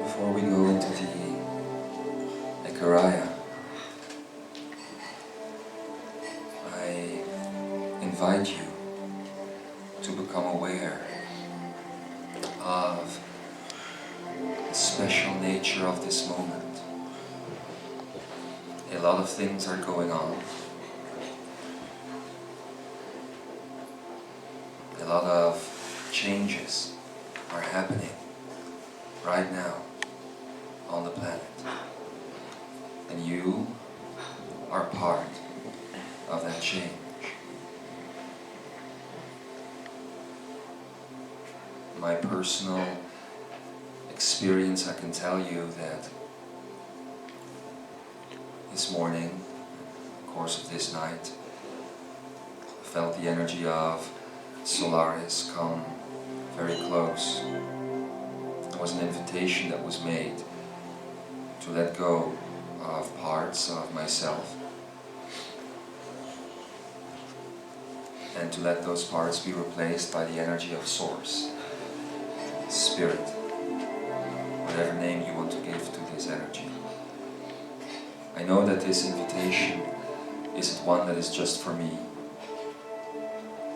Before we go into the Ekaraya, I invite you to become aware of the special nature of this moment. A lot of things are going on. A lot of changes are happening right now on the planet. And you are part of that change. My personal experience, I can tell you that this morning, in the course of this night, I felt the energy of Solaris come very close. There was an invitation that was made to let go of parts of myself and to let those parts be replaced by the energy of Source, Spirit, whatever name you want to give to this energy. I know that this invitation isn't one that is just for me.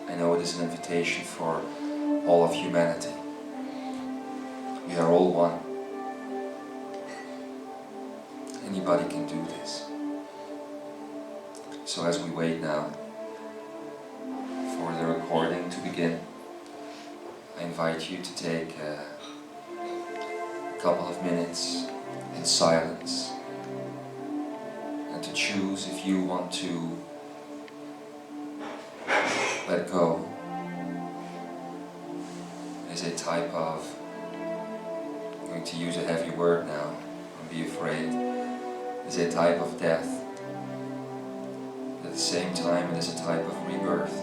I know it is an invitation for all of humanity. We are all one. Anybody can do this. So as we wait now for the recording to begin, I invite you to take a couple of minutes in silence and to choose if you want to let go. It is a type of, I'm going to use a heavy word now, don't be afraid, it is a type of death. At the same time, it is a type of rebirth,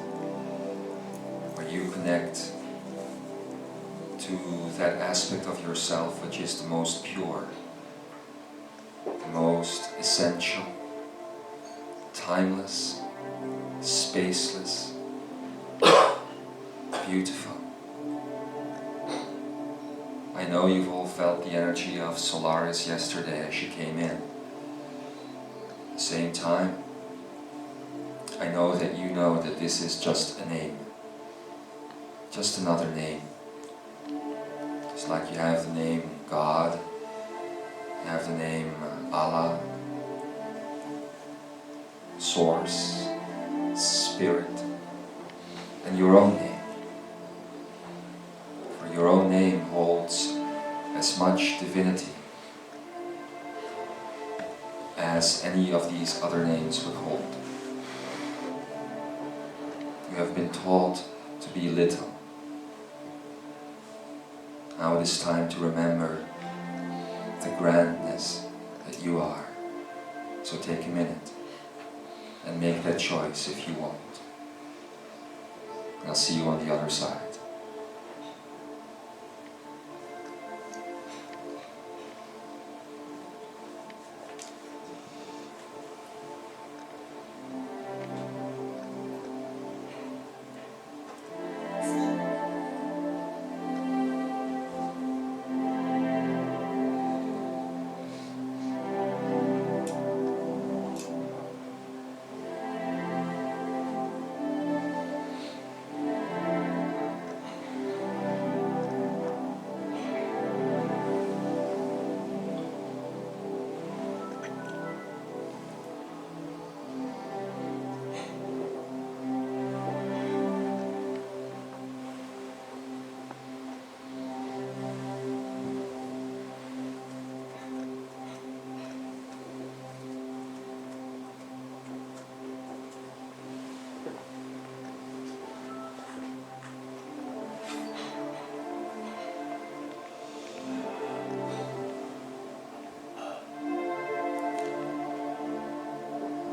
where you connect to that aspect of yourself which is the most pure, the most essential, timeless, spaceless, beautiful. I know you've all felt the energy of Solaris yesterday as she came in. At the same time, I know that you know that this is just a name, just another name. Just like you have the name God, you have the name Allah, Source, Spirit, and your own name. For your own name holds as much divinity as any of these other names would hold. You have been taught to be little. Now it is time to remember the grandness that you are. So take a minute and make that choice if you want. And I'll see you on the other side.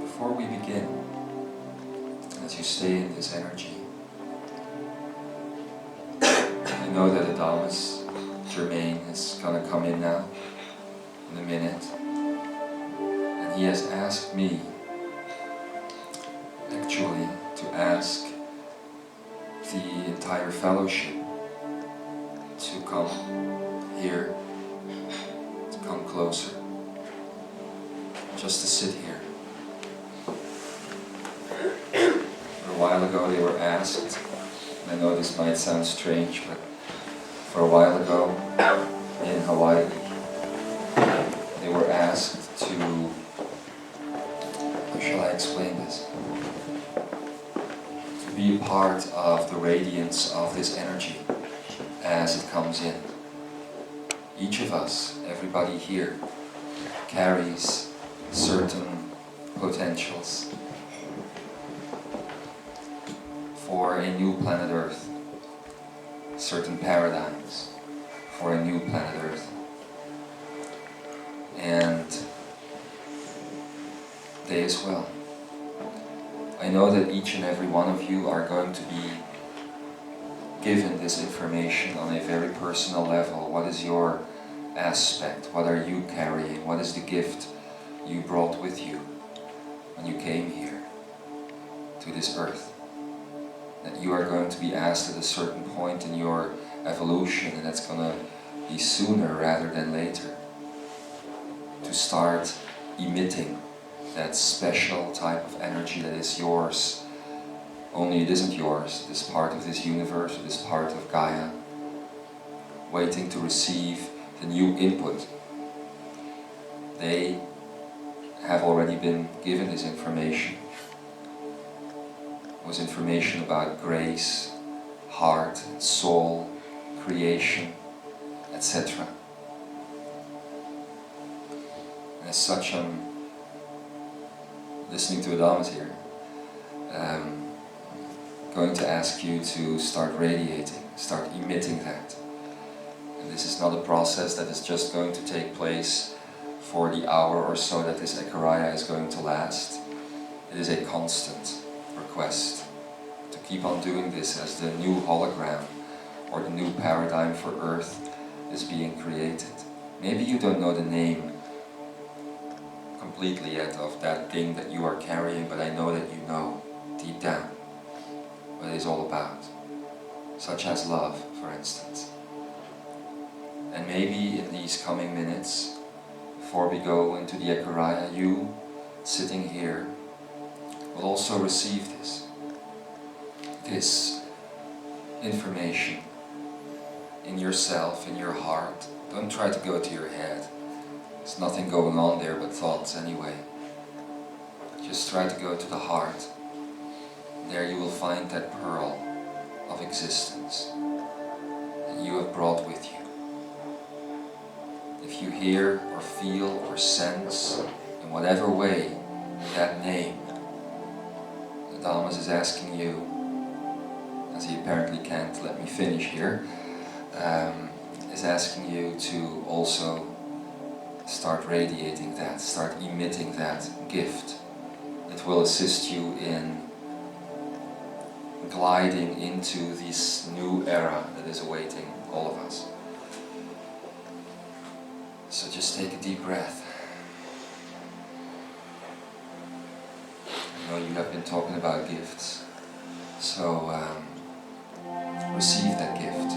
Before we begin, as you stay in this energy, I know that Adamus Germain is going to come in now, in a minute, and he has asked me, actually, to ask the entire fellowship to come here come closer, just to sit here. A while ago they were asked, I know this might sound strange, but for a while ago in Hawaii, they were asked to, how shall I explain this? To be a part of the radiance of this energy as it comes in. Each of us, everybody here, carries certain potentials for a new planet Earth, certain paradigms for a new planet Earth. And they as well. I know that each and every one of you are going to be given this information on a very personal level. What is your aspect? What are you carrying? What is the gift you brought with you when you came here to this earth? That you are going to be asked at a certain point in your evolution, and that's going to be sooner rather than later, to start emitting that special type of energy that is yours. Only it isn't yours. It is part of this universe, it is part of Gaia, waiting to receive the new input. They have already been given this information. It was information about grace, heart, soul, creation, etc. And as such, I'm listening to Adamus here, going to ask you to start radiating, start emitting that. And this is not a process that is just going to take place for the hour or so that this Ekaria is going to last. It is a constant request to keep on doing this as the new hologram or the new paradigm for Earth is being created. Maybe you don't know the name completely yet of that thing that you are carrying, but I know that you know deep down what it is all about, such as love, for instance. And maybe in these coming minutes, before we go into the Ekaria, you, sitting here, will also receive this information in yourself, in your heart. Don't try to go to your head. There's nothing going on there but thoughts anyway. Just try to go to the heart. There you will find that pearl of existence that you have brought with you. If you hear or feel or sense in whatever way that name, Adamus is asking you, as he apparently can't let me finish here, is asking you to also start radiating that, start emitting that gift that will assist you in gliding into this new era that is awaiting all of us. So just take a deep breath. I know you have been talking about gifts, so receive that gift.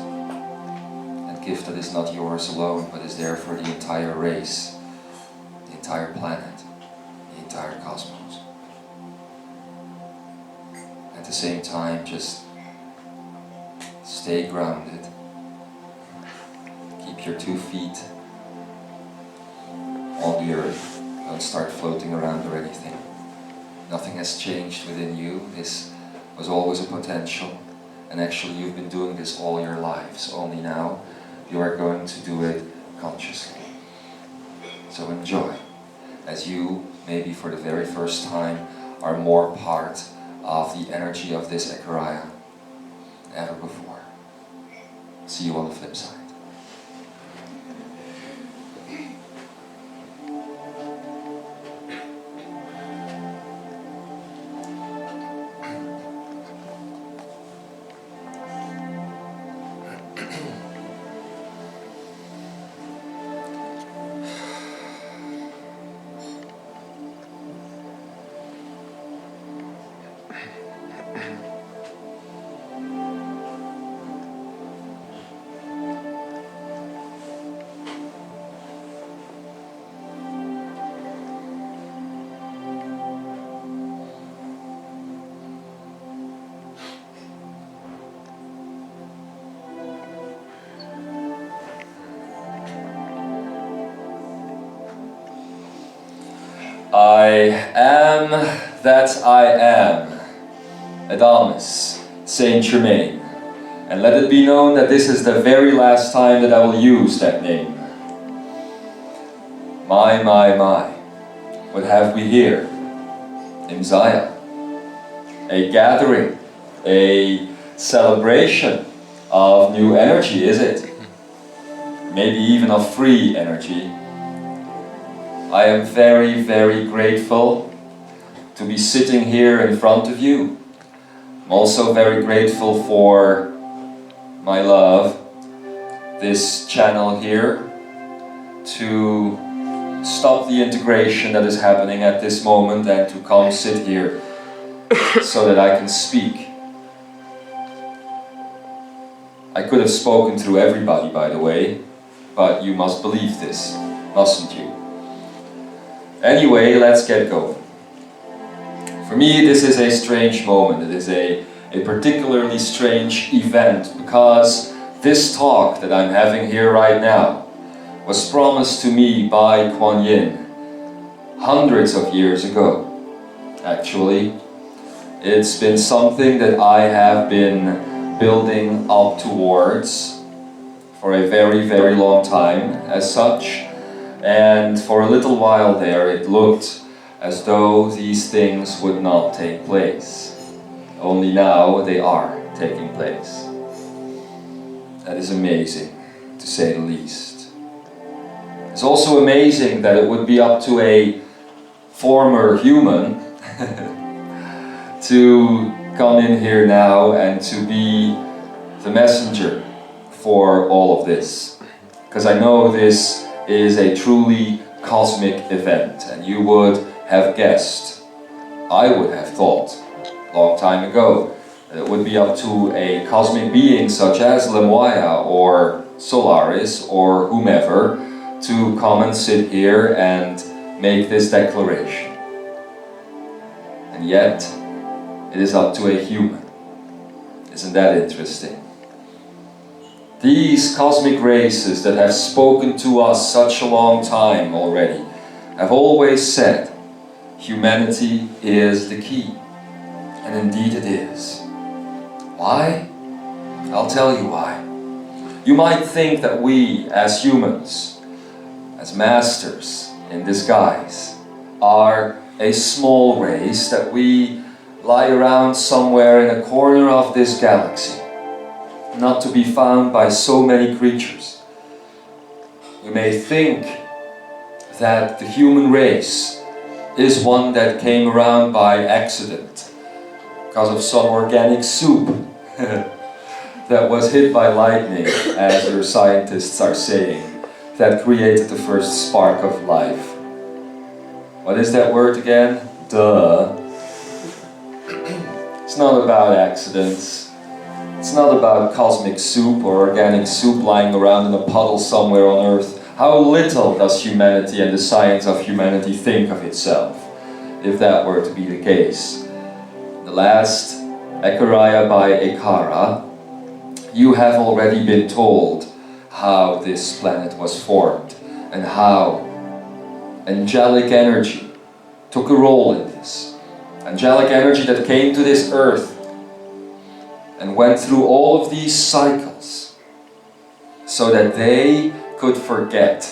That gift that is not yours alone, but is there for the entire race, the entire planet, the entire cosmos. At the same time, just stay grounded. Keep your 2 feet on the earth. Don't start floating around or anything. Nothing has changed within you. This was always a potential, and actually you've been doing this all your lives. Only now you are going to do it consciously. So enjoy, as you, maybe for the very first time, are more part of the energy of this Ekaria than ever before. See you on the flip side. I am that I am, Adamus, Saint-Germain. And let it be known that this is the very last time that I will use that name. My, what have we here? Imzaia. A gathering, a celebration of new energy, is it? Maybe even of free energy. I am very, very grateful to be sitting here in front of you. I'm also very grateful for my love, this channel here, to stop the integration that is happening at this moment and to come sit here so that I can speak. I could have spoken through everybody, by the way, but you must believe this, mustn't you? Anyway, let's get going. For me, this is a strange moment. It is a particularly strange event because this talk that I'm having here right now was promised to me by Kuan Yin hundreds of years ago. Actually, it's been something that I have been building up towards for a very, very long time as such. And for a little while there, it looked as though these things would not take place. Only now they are taking place. That is amazing, to say the least. It's also amazing that it would be up to a former human to come in here now and to be the messenger for all of this. Because I know this is a truly cosmic event, and you would have guessed, I would have thought, a long time ago, that it would be up to a cosmic being such as Imzaia or Solaris or whomever to come and sit here and make this declaration. And yet, it is up to a human. Isn't that interesting? These cosmic races that have spoken to us such a long time already have always said humanity is the key. And indeed it is. Why? I'll tell you why. You might think that we as humans, as masters in disguise, are a small race, that we lie around somewhere in a corner of this galaxy, not to be found by so many creatures. You may think that the human race is one that came around by accident, because of some organic soup that was hit by lightning, as your scientists are saying, that created the first spark of life. What is that word again? Duh. It's not about accidents. It's not about cosmic soup or organic soup lying around in a puddle somewhere on Earth. How little does humanity and the science of humanity think of itself, if that were to be the case. The last Ekaria by Ekara, you have already been told how this planet was formed and how angelic energy took a role in this. Angelic energy that came to this earth and went through all of these cycles so that they could forget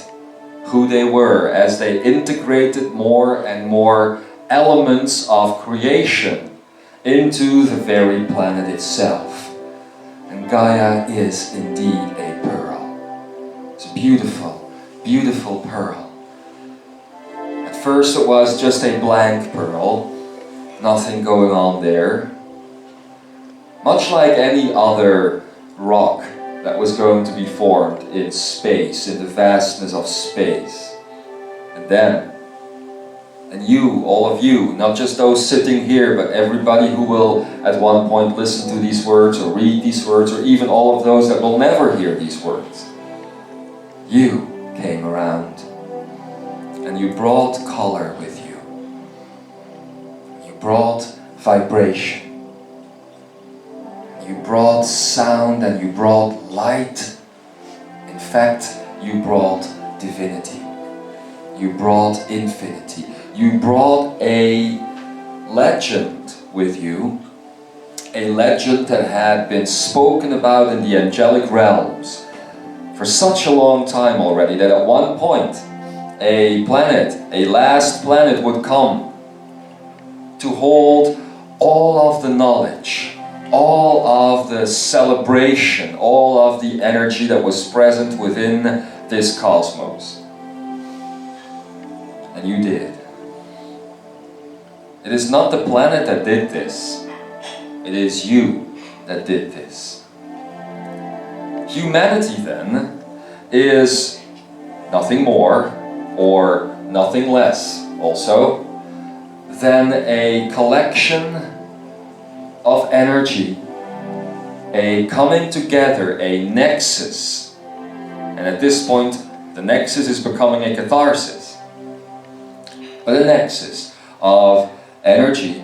who they were as they integrated more and more elements of creation into the very planet itself. And Gaia is indeed a pearl. It's a beautiful, beautiful pearl. At first it was just a blank pearl, nothing going on there. Much like any other rock that was going to be formed in space, in the vastness of space. And then, and you, all of you, not just those sitting here, but everybody who will at one point listen to these words or read these words, or even all of those that will never hear these words. You came around and you brought color with you. You brought vibration. You brought sound and you brought light. In fact, you brought divinity. You brought infinity. you brought a legend with you, a legend that had been spoken about in the angelic realms for such a long time already, that at one point a planet, a last planet would come to hold all of the knowledge, all of the celebration, all of the energy that was present within this cosmos. And you did. It is not the planet that did this. It is you that did this. Humanity then is nothing more or nothing less also than a collection of energy, a coming together, a nexus. And at this point, the nexus is becoming a catharsis. But a nexus of energy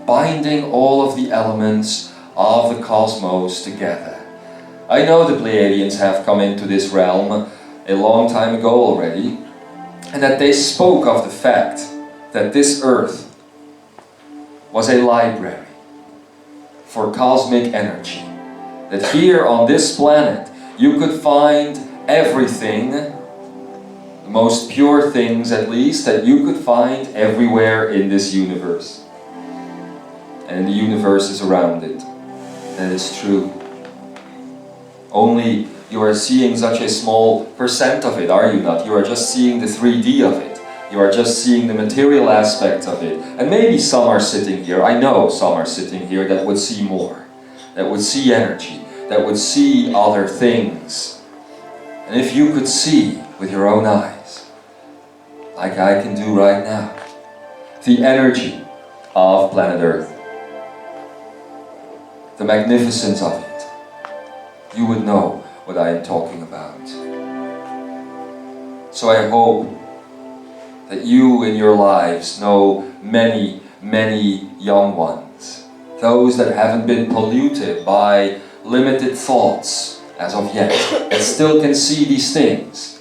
binding all of the elements of the cosmos together. I know the Pleiadians have come into this realm a long time ago already, and that they spoke of the fact that this earth was a library for cosmic energy. That here on this planet you could find everything, the most pure things at least, that you could find everywhere in this universe. And the universe is around it. That is true. Only you are seeing such a small percent of it, are you not? You are just seeing the 3D of it. You are just seeing the material aspect of it. And maybe some are sitting here, I know some are sitting here that would see more. That would see energy. That would see other things. And if you could see with your own eyes, like I can do right now, the energy of planet Earth, the magnificence of it, you would know what I am talking about. So I hope that you in your lives know many, many young ones, those that haven't been polluted by limited thoughts as of yet, that still can see these things.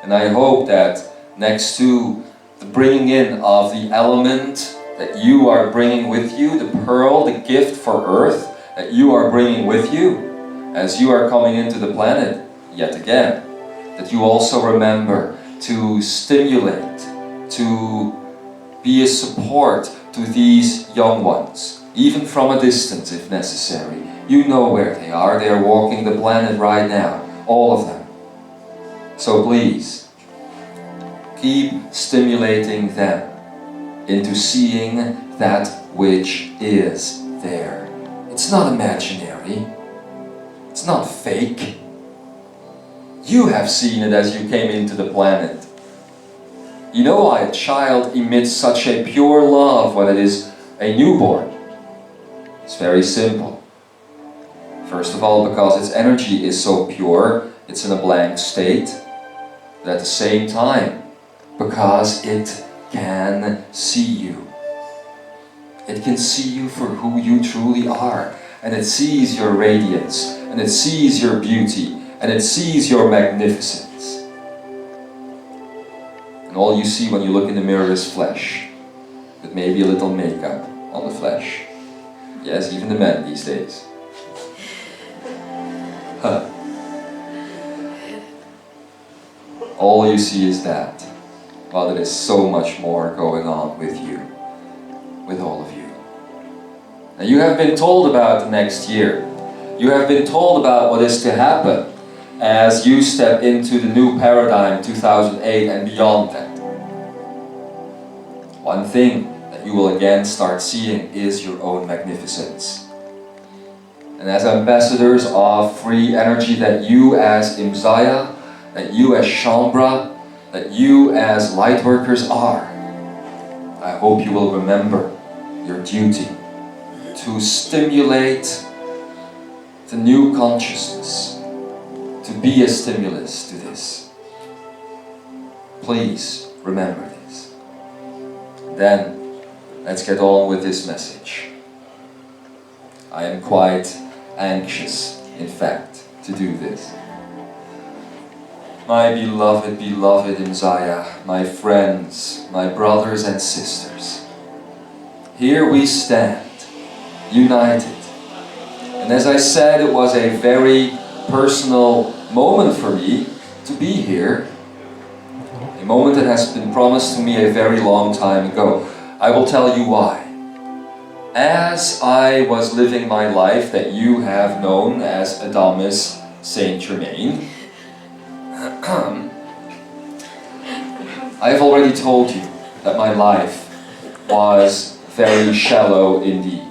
And I hope that next to the bringing in of the element that you are bringing with you, the pearl, the gift for earth that you are bringing with you, as you are coming into the planet yet again, that you also remember to stimulate, to be a support to these young ones, even from a distance if necessary. You know where they are walking the planet right now, all of them. So please, keep stimulating them into seeing that which is there. It's not imaginary. It's not fake. You have seen it as you came into the planet. You know why a child emits such a pure love when it is a newborn? It's very simple. First of all, because its energy is so pure, it's in a blank state. But at the same time, because it can see you. It can see you for who you truly are. And it sees your radiance, and it sees your beauty, and it sees your magnificence. And all you see when you look in the mirror is flesh, with maybe a little makeup on the flesh. Yes, even the men these days. Huh. All you see is that, while there is so much more going on with you, with all of you. Now you have been told about the next year. You have been told about what is to happen as you step into the new paradigm 2008 and beyond that. One thing that you will again start seeing is your own magnificence. And as ambassadors of free energy that you as Imzaia, that you as Shambra, that you as light workers are, I hope you will remember your duty to stimulate the new consciousness, to be a stimulus to this. Please remember this. Then, let's get on with this message. I am quite anxious, in fact, to do this. My beloved, beloved Imzaia, my friends, my brothers and sisters, here we stand, united. And as I said, it was a very personal moment for me to be here. A moment that has been promised to me a very long time ago. I will tell you why. As I was living my life that you have known as Adamus Saint-Germain, I have already told you that my life was very shallow indeed.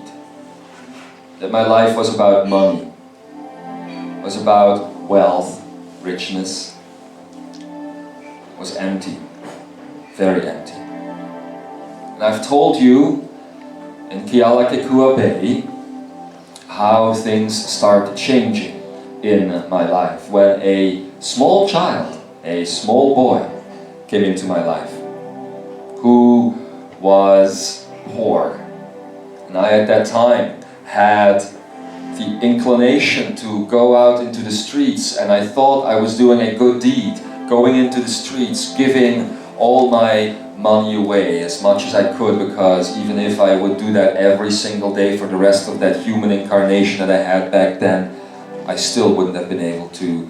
That my life was about money, was about wealth, richness, was empty, very empty. And I've told you in Kealakekua Bay how things started changing in my life when a small child, a small boy, came into my life who was poor. And I at that time had the inclination to go out into the streets, and I thought I was doing a good deed, going into the streets, giving all my money away as much as I could, because even if I would do that every single day for the rest of that human incarnation that I had back then, I still wouldn't have been able to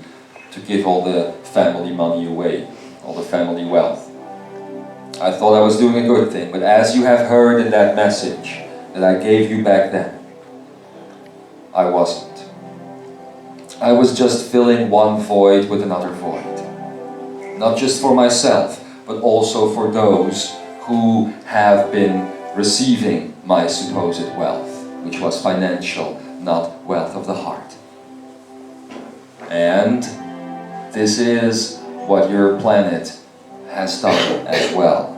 give all the family money away, all the family wealth. I thought I was doing a good thing, but as you have heard in that message that I gave you back then, I wasn't. I was just filling one void with another void. Not just for myself, but also for those who have been receiving my supposed wealth, which was financial, not wealth of the heart. And this is what your planet has done as well.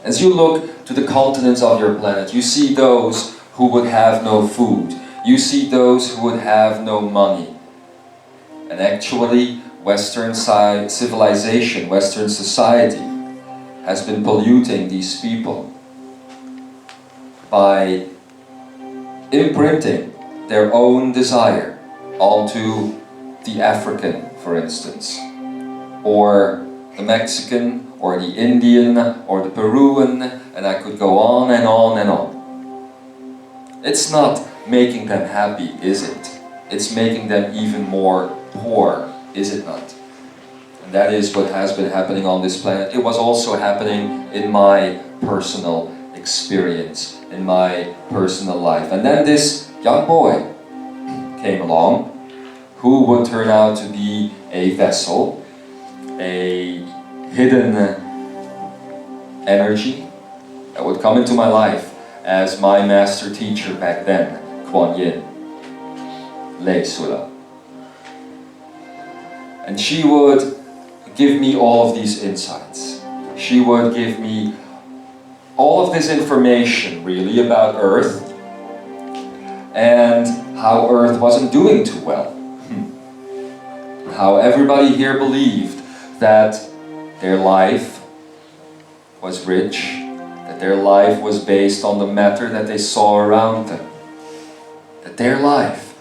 As you look to the continents of your planet, you see those who would have no food. You see those who would have no money. And actually, Western civilization, Western society has been polluting these people by imprinting their own desire onto the African, for instance, or the Mexican, or the Indian, or the Peruvian, and I could go on and on and on. It's not making them happy, is it? It's making them even more poor, is it not? And that is what has been happening on this planet. It was also happening in my personal experience, in my personal life. And then this young boy came along who would turn out to be a vessel, a hidden energy that would come into my life as my master teacher back then, Kuan Yin, Lei Sula. And she would give me all of these insights. She would give me all of this information really about Earth and how Earth wasn't doing too well. How everybody here believed that their life was rich, that their life was based on the matter that they saw around them, that their life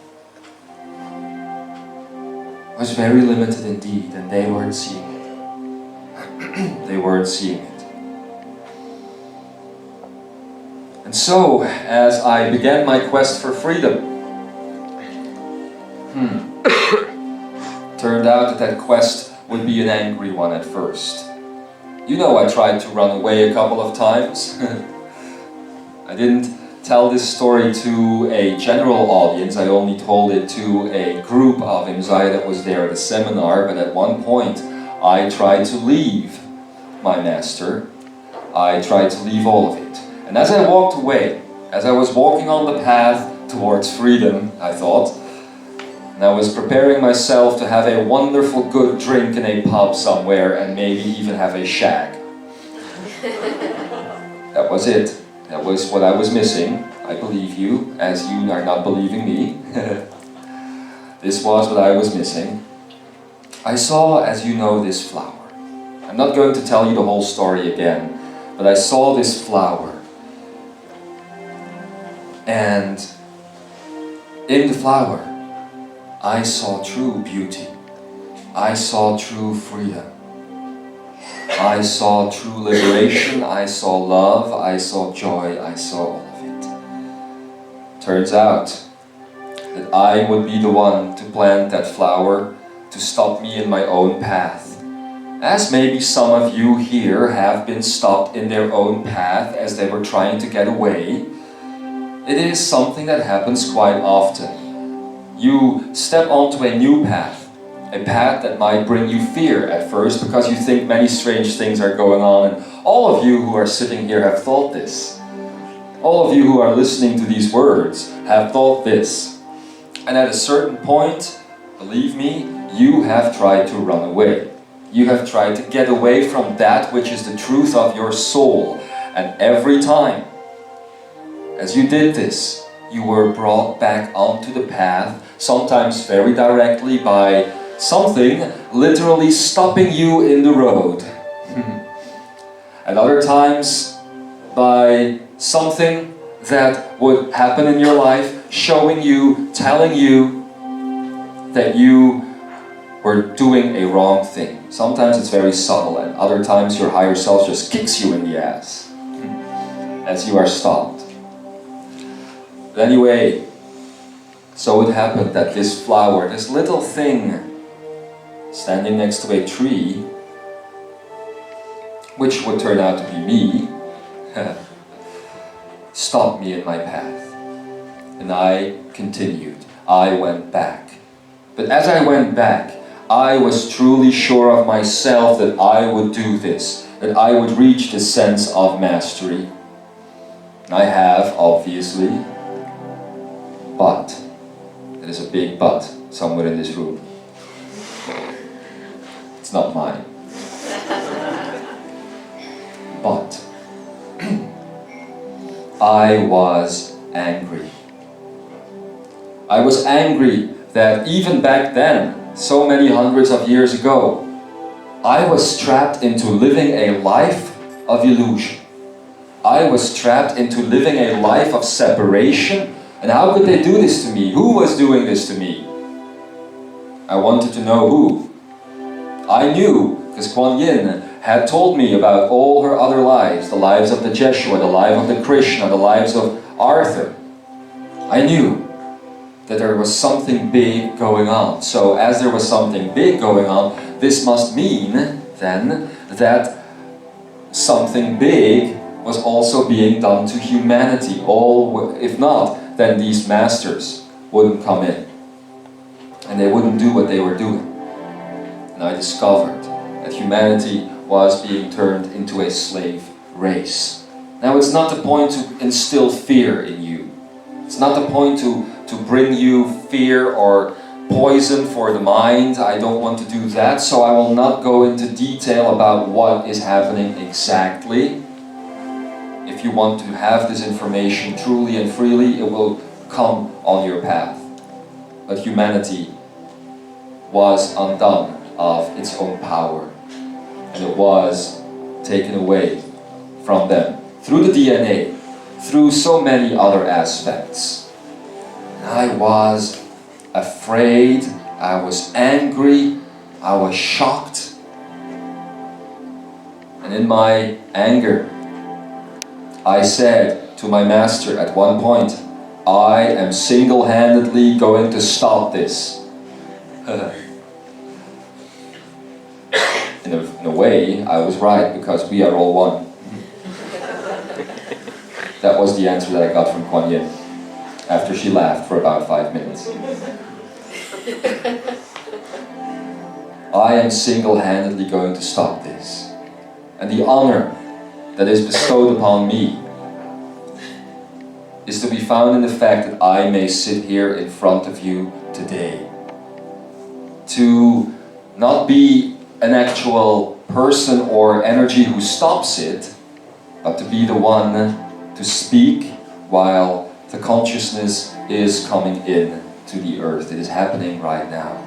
was very limited indeed, and they weren't seeing it. They weren't seeing it. And so, as I began my quest for freedom, turned out that quest would be an angry one at first. You know, I tried to run away a couple of times. I didn't tell this story to a general audience, I only told it to a group of Imzaia that was there at a seminar, but at one point I tried to leave my master. I tried to leave all of it. And as I walked away, as I was walking on the path towards freedom, I thought, and I was preparing myself to have a wonderful good drink in a pub somewhere and maybe even have a shag. That was it. That was what I was missing. I believe you, as you are not believing me. This was what I was missing. I saw, as you know, this flower. I'm not going to tell you the whole story again, but I saw this flower. And in the flower, I saw true beauty. I saw true freedom. I saw true liberation, I saw love, I saw joy, I saw all of it. Turns out that I would be the one to plant that flower to stop me in my own path. As maybe some of you here have been stopped in their own path as they were trying to get away. It is something that happens quite often. You step onto a new path. A path that might bring you fear at first because you think many strange things are going on, and all of you who are sitting here have thought this. All of you who are listening to these words have thought this. And at a certain point, believe me, you have tried to run away. You have tried to get away from that which is the truth of your soul. And every time, as you did this, you were brought back onto the path, sometimes very directly by something literally stopping you in the road. At other times, by something that would happen in your life, showing you, telling you that you were doing a wrong thing. Sometimes it's very subtle, and other times your higher self just kicks you in the ass as you are stopped. But anyway, so it happened that this flower, this little thing, standing next to a tree, which would turn out to be me, stopped me in my path. And I continued. I went back. But as I went back, I was truly sure of myself that I would do this, that I would reach this sense of mastery. I have, obviously, but, there is a big but somewhere in this room. It's not mine. But I was angry. I was angry that even back then, so many hundreds of years ago, I was trapped into living a life of illusion. I was trapped into living a life of separation. And how could they do this to me? Who was doing this to me? I wanted to know who. I knew, because Kuan Yin had told me about all her other lives, the lives of the Jeshua, the life of the Krishna, the lives of Arthur. I knew that there was something big going on. So as there was something big going on, this must mean then that something big was also being done to humanity. If not, then these masters wouldn't come in. And they wouldn't do what they were doing. And I discovered that humanity was being turned into a slave race. Now it's not the point to instill fear in you. It's not the point to bring you fear or poison for the mind. I don't want to do that, so I will not go into detail about what is happening exactly. If you want to have this information truly and freely, it will come on your path. But humanity was undone of its own power, and it was taken away from them through the DNA, through so many other aspects. And I was afraid, I was angry, I was shocked, and in my anger I said to my master at one point, I am single-handedly going to stop this. In a way, I was right, because we are all one. That was the answer that I got from Kuan Yin, after she laughed for about 5 minutes. I am single-handedly going to stop this. And the honor that is bestowed upon me is to be found in the fact that I may sit here in front of you today. To not be an actual person or energy who stops it, but to be the one to speak while the consciousness is coming in to the earth. It is happening right now.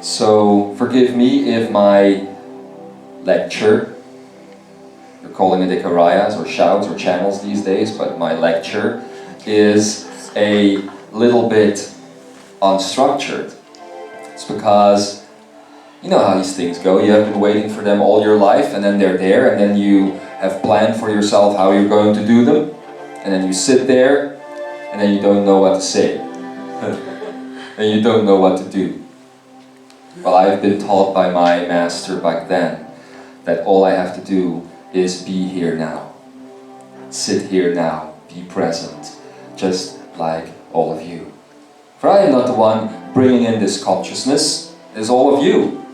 So forgive me if my lecture, you're calling it ikarayas or shouts or channels these days, but my lecture is a little bit unstructured. It's because you know how these things go. You have been waiting for them all your life, and then they're there, and then you have planned for yourself how you're going to do them, and then you sit there, and then you don't know what to say. And you don't know what to do. Well, I've been taught by my master back then that all I have to do is be here now. Sit here now, be present, just like all of you. For I am not the one bringing in this consciousness, it's all of you.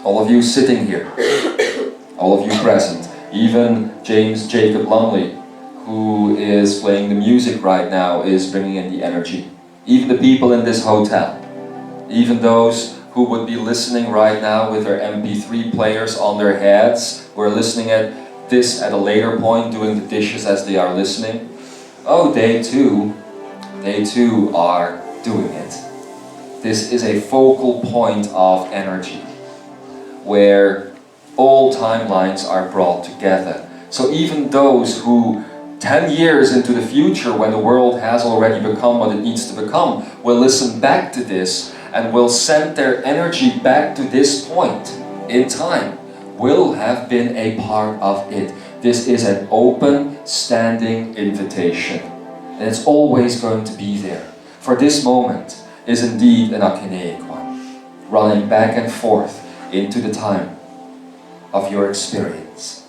All of you sitting here, all of you present. Even James Jacob Lumley, who is playing the music right now, is bringing in the energy. Even the people in this hotel, even those who would be listening right now with their MP3 players on their heads, who are listening at this at a later point, doing the dishes as they are listening. Oh, they too are doing it. This is a focal point of energy, where all timelines are brought together. So even those who 10 years into the future, when the world has already become what it needs to become, will listen back to this and will send their energy back to this point in time, will have been a part of it. This is an open, standing invitation. And it's always going to be there. For this moment is indeed an akineic one, running back and forth into the time of your experience.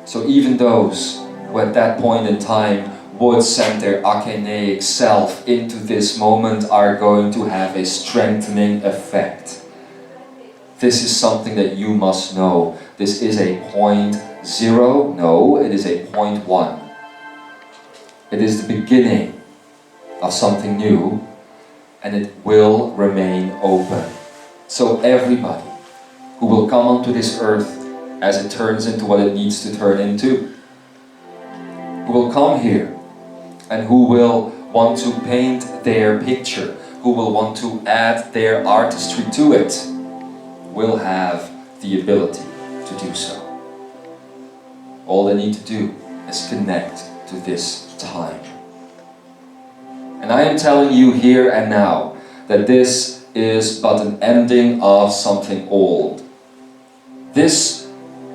So even those who at that point in time would send their akineic self into this moment are going to have a strengthening effect. This is something that you must know. This is a 0.0, no, it is a 0.1. It is the beginning of something new, and it will remain open. So everybody who will come onto this earth as it turns into what it needs to turn into, who will come here and who will want to paint their picture, who will want to add their artistry to it, will have the ability to do so. All they need to do is connect to this time. And I am telling you here and now that this is but an ending of something old. This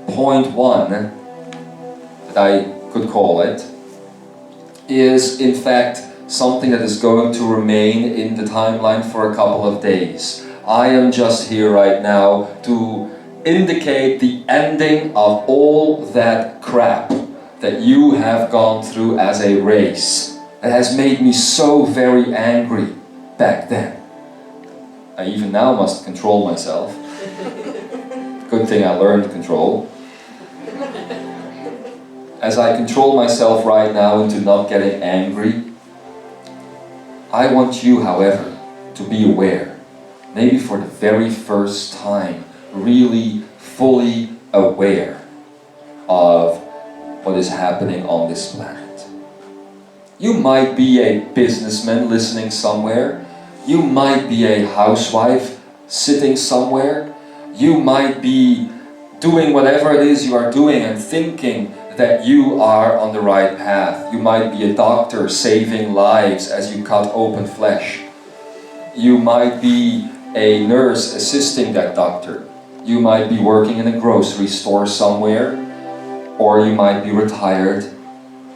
0.1, that I could call it, is in fact something that is going to remain in the timeline for a couple of days. I am just here right now to indicate the ending of all that crap that you have gone through as a race. It has made me so very angry back then. I even now must control myself. Good thing I learned control. As I control myself right now into not getting angry, I want you, however, to be aware, maybe for the very first time, really fully aware of what is happening on this planet. You might be a businessman listening somewhere. You might be a housewife sitting somewhere. You might be doing whatever it is you are doing and thinking that you are on the right path. You might be a doctor saving lives as you cut open flesh. You might be a nurse assisting that doctor. You might be working in a grocery store somewhere, or you might be retired.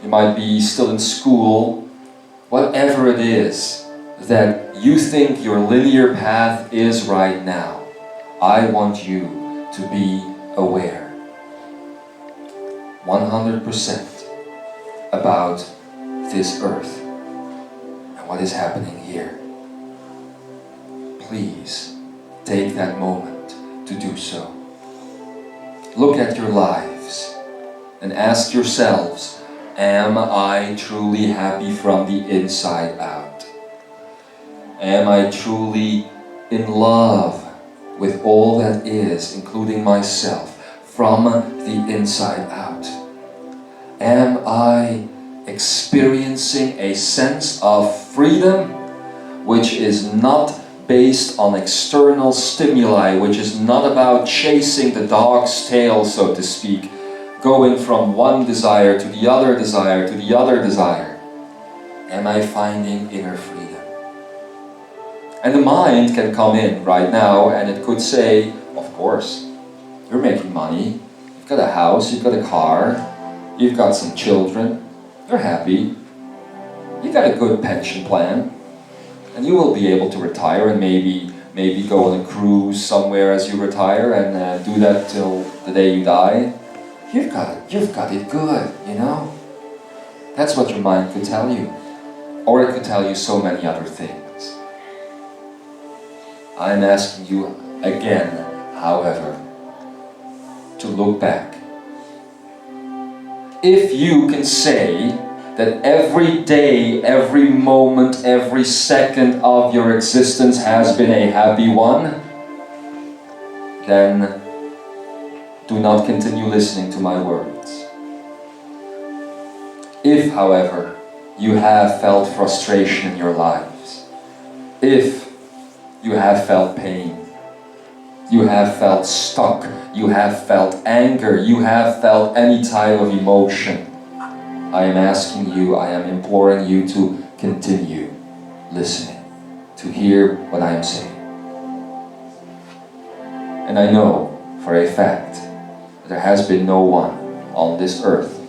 You might be still in school. Whatever it is that you think your linear path is right now, I want you to be aware 100% about this earth and what is happening here. Please take that moment to do so. Look at your lives and ask yourselves, am I truly happy from the inside out? Am I truly in love with all that is, including myself, from the inside out? Am I experiencing a sense of freedom which is not based on external stimuli, which is not about chasing the dog's tail, so to speak, going from one desire to the other desire to the other desire? Am I finding inner freedom? And the mind can come in right now and it could say, of course, you're making money, you've got a house, you've got a car, you've got some children, you're happy, you've got a good pension plan, and you will be able to retire and maybe go on a cruise somewhere as you retire and do that till the day you die. You've got it good, you know? That's what your mind could tell you. Or it could tell you so many other things. I'm asking you again, however, to look back. If you can say that every day, every moment, every second of your existence has been a happy one, then do not continue listening to my words. If, however, you have felt frustration in your lives, if you have felt pain, you have felt stuck, you have felt anger, you have felt any type of emotion, I am asking you, I am imploring you to continue listening, to hear what I am saying. And I know for a fact that there has been no one on this earth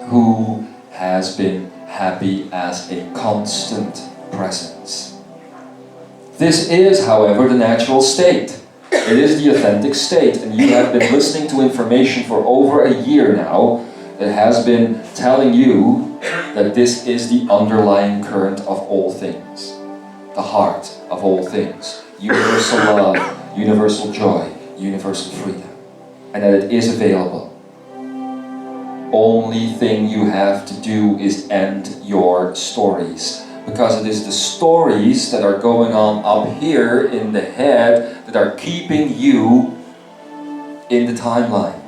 who has been happy as a constant presence. This is, however, the natural state. It is the authentic state, and you have been listening to information for over a year now that has been telling you that this is the underlying current of all things, the heart of all things, universal love, universal joy, universal freedom, and that it is available. Only thing you have to do is end your stories, because it is the stories that are going on up here in the head that are keeping you in the timeline,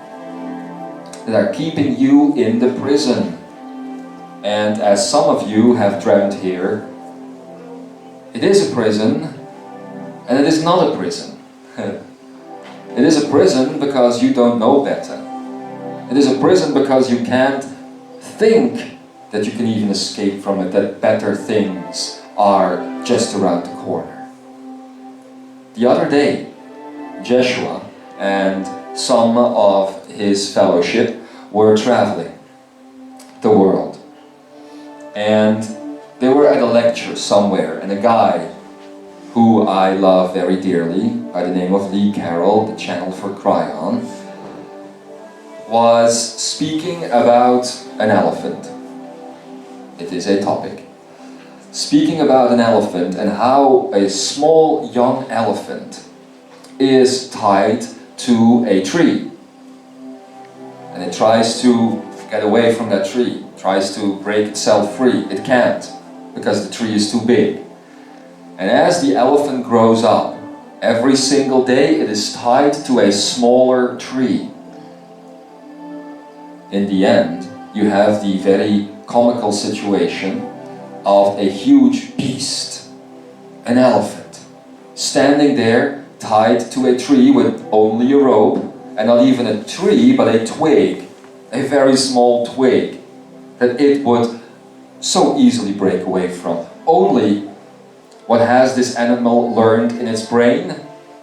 that are keeping you in the prison. And as some of you have dreamt here, it is a prison, and it is not a prison. It is a prison because you don't know better. It is a prison because you can't think that you can even escape from it, that better things are just around the corner. The other day, Joshua and some of his fellowship were traveling the world. And they were at a lecture somewhere, and a guy who I love very dearly, by the name of Lee Carroll, the channel for Cryon, was speaking about an elephant. It is a topic. Speaking about an elephant and how a small young elephant is tied to a tree. And it tries to get away from that tree, tries to break itself free. It can't, because the tree is too big. And as the elephant grows up, every single day it is tied to a smaller tree. In the end, you have the very comical situation of a huge beast, an elephant, standing there tied to a tree with only a rope, and not even a tree but a twig, a very small twig that it would so easily break away from. Only what has this animal learned in its brain?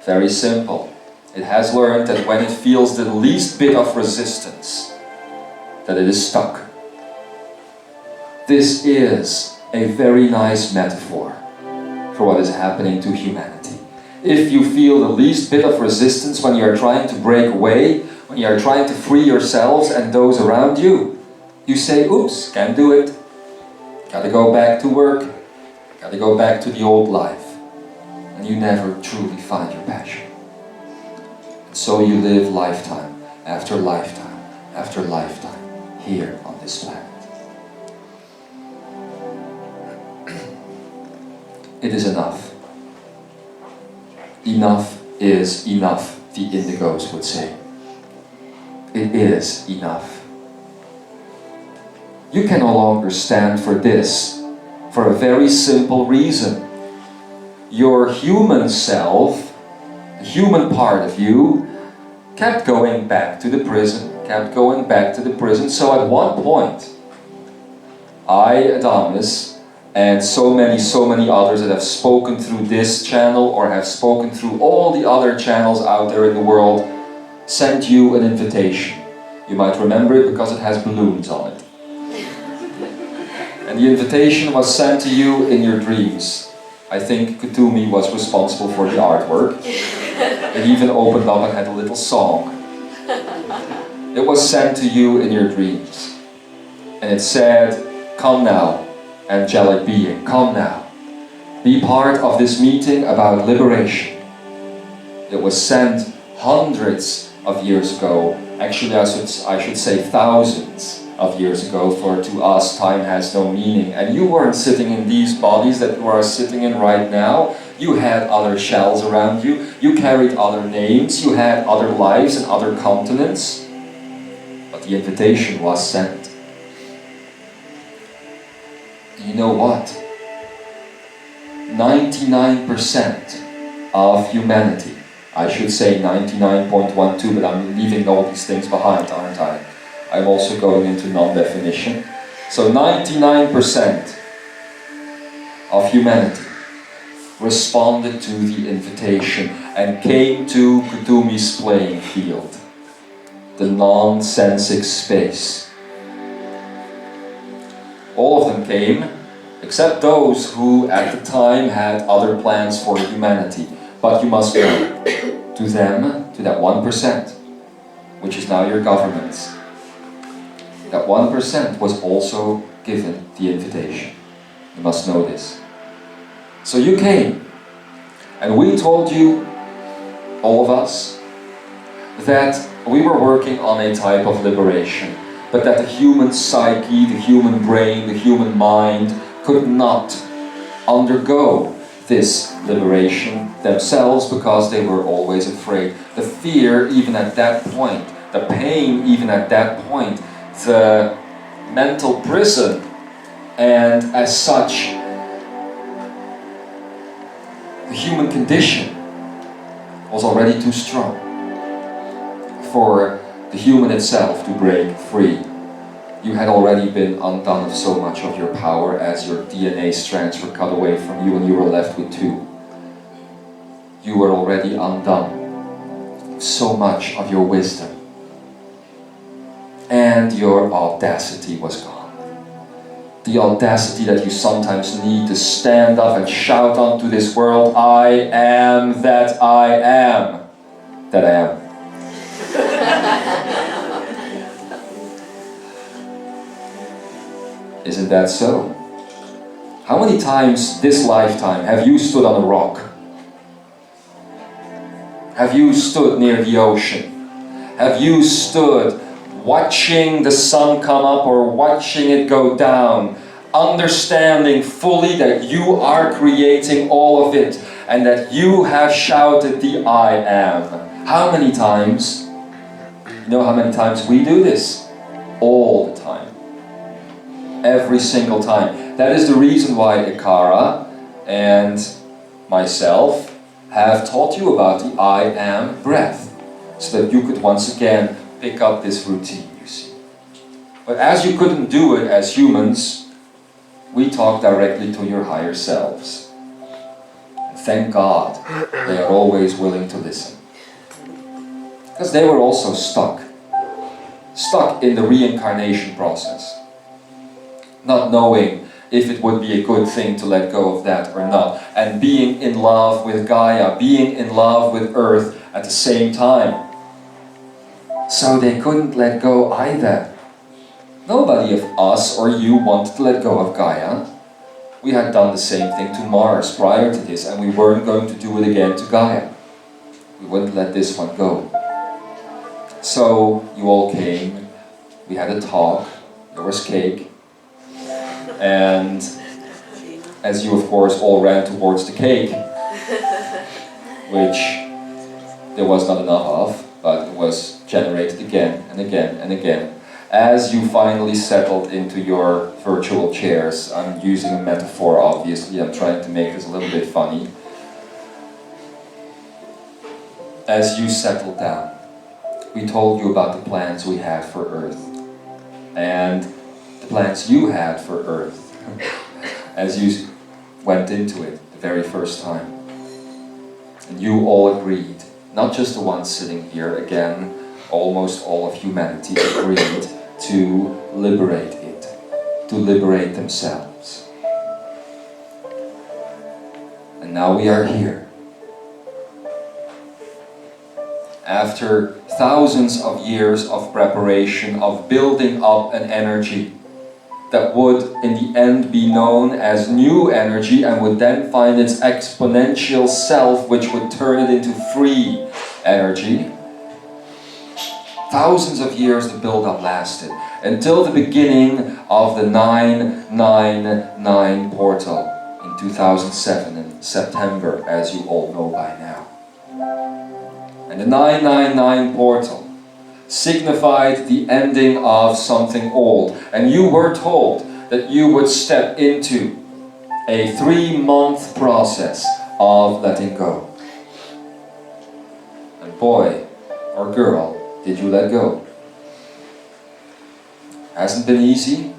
Very simple. It has learned that when it feels the least bit of resistance, that it is stuck. This is a very nice metaphor for what is happening to humanity. If you feel the least bit of resistance when you are trying to break away, when you are trying to free yourselves and those around you, you say, oops, can't do it. Gotta go back to work. Gotta go back to the old life. And you never truly find your passion. And so you live lifetime after lifetime after lifetime here on this planet. It is enough. Enough is enough, the indigos would say. It is enough. You can no longer stand for this for a very simple reason. Your human self, the human part of you, kept going back to the prison, kept going back to the prison. So at one point, I, Adamus, and so many others that have spoken through this channel or have spoken through all the other channels out there in the world, sent you an invitation. You might remember it because it has balloons on it. And the invitation was sent to you in your dreams. I think Kutumi was responsible for the artwork. It even opened up and had a little song. It was sent to you in your dreams. And it said, "Come now, angelic being, come now. Be part of this meeting about liberation." It was sent hundreds of years ago. Actually, I should say thousands of years ago, for to us time has no meaning. And you weren't sitting in these bodies that you are sitting in right now. You had other shells around you. You carried other names. You had other lives and other continents. But the invitation was sent. You know what? 99% of humanity, I should say 99.12, but I'm leaving all these things behind, aren't I? I'm also going into non-definition. So 99% of humanity responded to the invitation and came to Kutumi's playing field, the non-sensic space. All of them came, except those who at the time had other plans for humanity. But you must know, to them, to that 1%, which is now your governments, that 1% was also given the invitation. You must know this. So you came, and we told you, all of us, that we were working on a type of liberation, but that the human psyche, the human brain, the human mind could not undergo this liberation themselves because they were always afraid. The fear, even at that point, the pain, even at that point, the mental prison, and as such, the human condition was already too strong for the human itself to break free. You had already been undone of so much of your power as your DNA strands were cut away from you and you were left with 2. You were already undone of so much of your wisdom. And your audacity was gone. The audacity that you sometimes need to stand up and shout onto this world, "I am that I am, that I am." Isn't that so? How many times this lifetime have you stood on a rock? Have you stood near the ocean? Have you stood watching the sun come up or watching it go down, understanding fully that you are creating all of it and that you have shouted the "I am"? How many times? You know how many times we do this? All the time. Every single time. That is the reason why Ikara and myself have taught you about the "I am" breath, so that you could once again pick up this routine, you see. But as you couldn't do it as humans, we talk directly to your higher selves. And thank God they are always willing to listen. Because they were also stuck in the reincarnation process. Not knowing if it would be a good thing to let go of that or not. And being in love with Gaia, being in love with Earth at the same time. So they couldn't let go either. Nobody of us or you wanted to let go of Gaia. We had done the same thing to Mars prior to this, and we weren't going to do it again to Gaia. We wouldn't let this one go. So you all came, we had a talk, there was cake, and as you of course all ran towards the cake, which there was not enough of, but it was generated again and again and again. As you finally settled into your virtual chairs, I'm using a metaphor obviously, I'm trying to make this a little bit funny. As you settled down, we told you about the plans we had for Earth, and the plans you had for Earth. as you went into it the very first time. And you all agreed, not just the ones sitting here, again, almost all of humanity agreed to liberate it, to liberate themselves. And now we are here. After thousands of years of preparation, of building up an energy that would in the end be known as new energy and would then find its exponential self, which would turn it into free energy. Thousands of years the build-up lasted, until the beginning of the 999 portal in 2007 in September, as you all know by now. And the 999 portal signified the ending of something old. And you were told that you would step into a 3-month process of letting go. And boy or girl, did you let go. Hasn't been easy,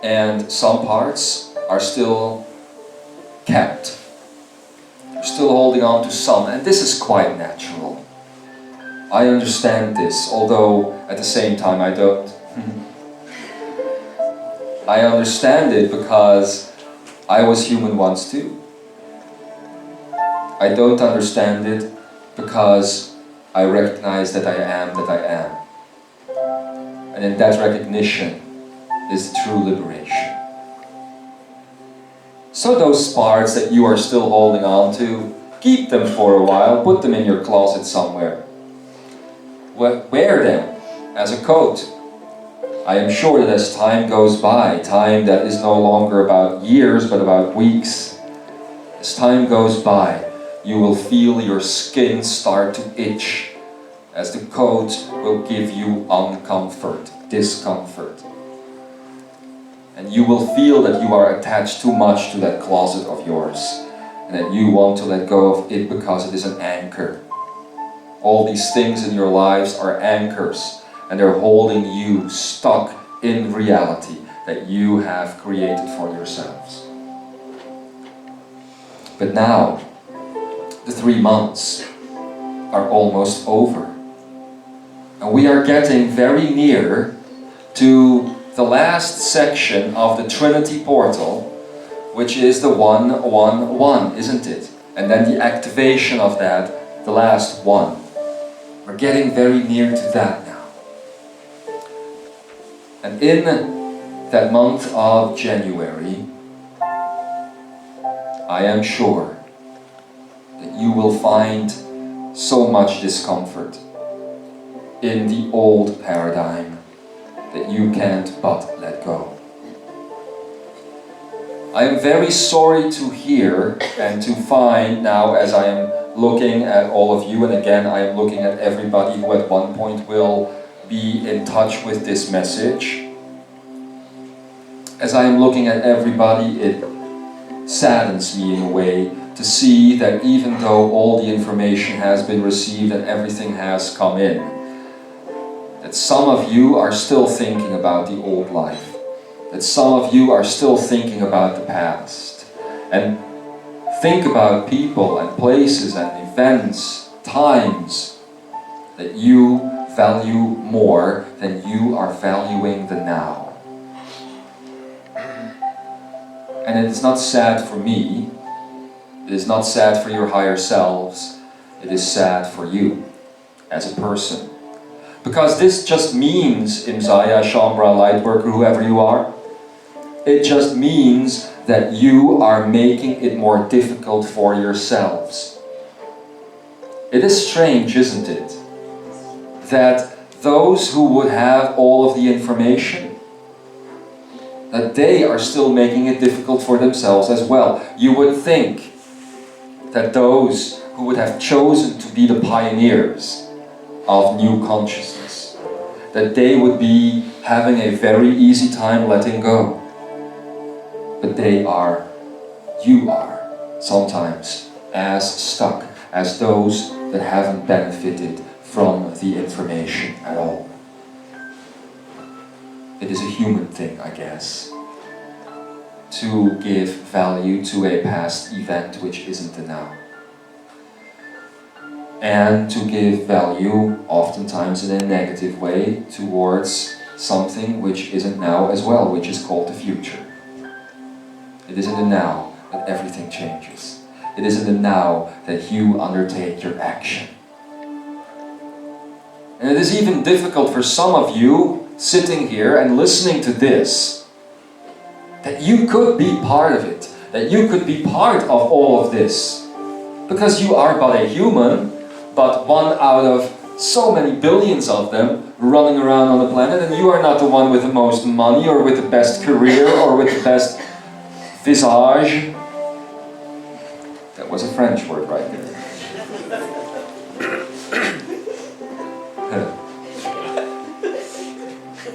and some parts are still kept. You're still holding on to some, and this is quite natural. I understand this, although at the same time I don't. I understand it because I was human once too. I don't understand it because I recognize that I am that I am. And in that recognition is true liberation. So those parts that you are still holding on to, keep them for a while, put them in your closet somewhere. Wear them as a coat. I am sure that as time goes by, time that is no longer about years but about weeks, as time goes by, you will feel your skin start to itch, as the coat will give you uncomfort, discomfort. And you will feel that you are attached too much to that closet of yours, and that you want to let go of it because it is an anchor. All these things in your lives are anchors, and they're holding you stuck in reality that you have created for yourselves. But now, the 3 months are almost over. And we are getting very near to the last section of the Trinity portal, which is the 111, isn't it? And then the activation of that, the last one. We're getting very near to that now. And in that month of January, I am sure that you will find so much discomfort in the old paradigm that you can't but let go. I am very sorry to hear and to find now, as I am looking at all of you, and again I am looking at everybody who at one point will be in touch with this message. As I am looking at everybody, it saddens me in a way to see that even though all the information has been received and everything has come in, that some of you are still thinking about the old life, that some of you are still thinking about the past, and think about people and places and events, times that you value more than you are valuing the now. And it is not sad for me, it is not sad for your higher selves, it is sad for you as a person. Because this just means, Imzaia, Shambra, Lightworker, whoever you are, it just means that you are making it more difficult for yourselves. It is strange, isn't it, that those who would have all of the information, that they are still making it difficult for themselves as well. You would think that those who would have chosen to be the pioneers of new consciousness, that they would be having a very easy time letting go. But they are, you are, sometimes as stuck as those that haven't benefited from the information at all. It is a human thing, I guess. to give value to a past event which isn't the now. And to give value, oftentimes in a negative way, towards something which isn't now as well, which is called the future. It is in the now that everything changes. It is in the now that you undertake your action. And it is even difficult for some of you sitting here and listening to this, that you could be part of it, that you could be part of all of this. Because you are but a human, but one out of so many billions of them running around on the planet, and you are not the one with the most money or with the best career or with the best visage. That was a French word right there.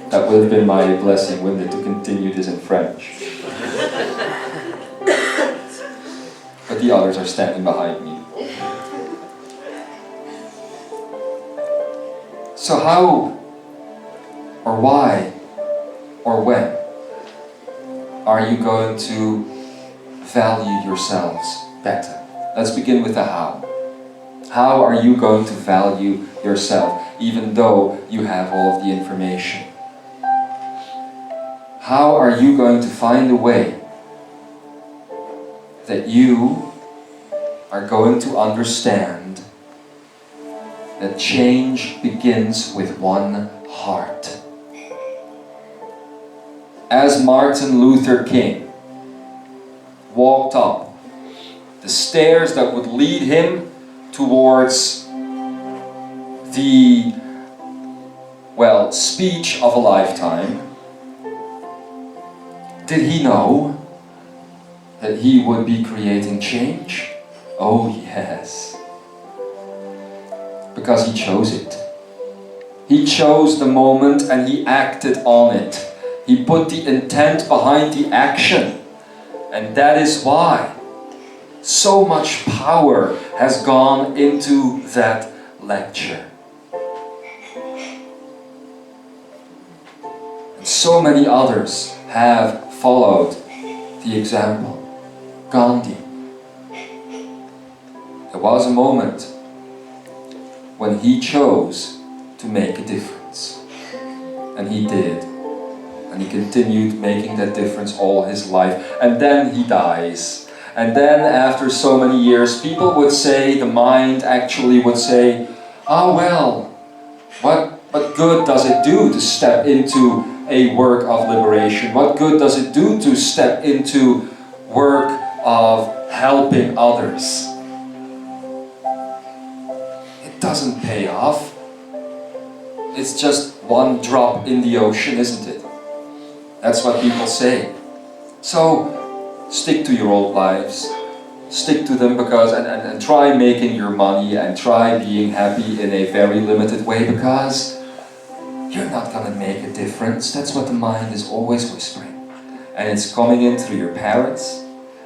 That would have been my blessing, wouldn't it, to continue this in French. But the others are standing behind me. So how, or why, or when are you going to value yourselves better? Let's begin with the how. How are you going to value yourself, even though you have all of the information? How are you going to find a way that you are going to understand that change begins with one heart? As Martin Luther King walked up the stairs that would lead him towards the, well, speech of a lifetime, did he know that he would be creating change? Oh yes. Because he chose it. He chose the moment and he acted on it. He put the intent behind the action. And that is why so much power has gone into that lecture. And so many others have followed the example. Gandhi. There was a moment when he chose to make a difference. And he did. And he continued making that difference all his life. And then he dies. And then after so many years, people would say, the mind actually would say, oh well, what good does it do to step into a work of liberation? What good does it do to step into work of helping others? It doesn't pay off. It's just one drop in the ocean, isn't it? That's what people say. So stick to your old lives. Stick to them because and try making your money and try being happy in a very limited way, because you're not going to make a difference. That's what the mind is always whispering. And it's coming in through your parents.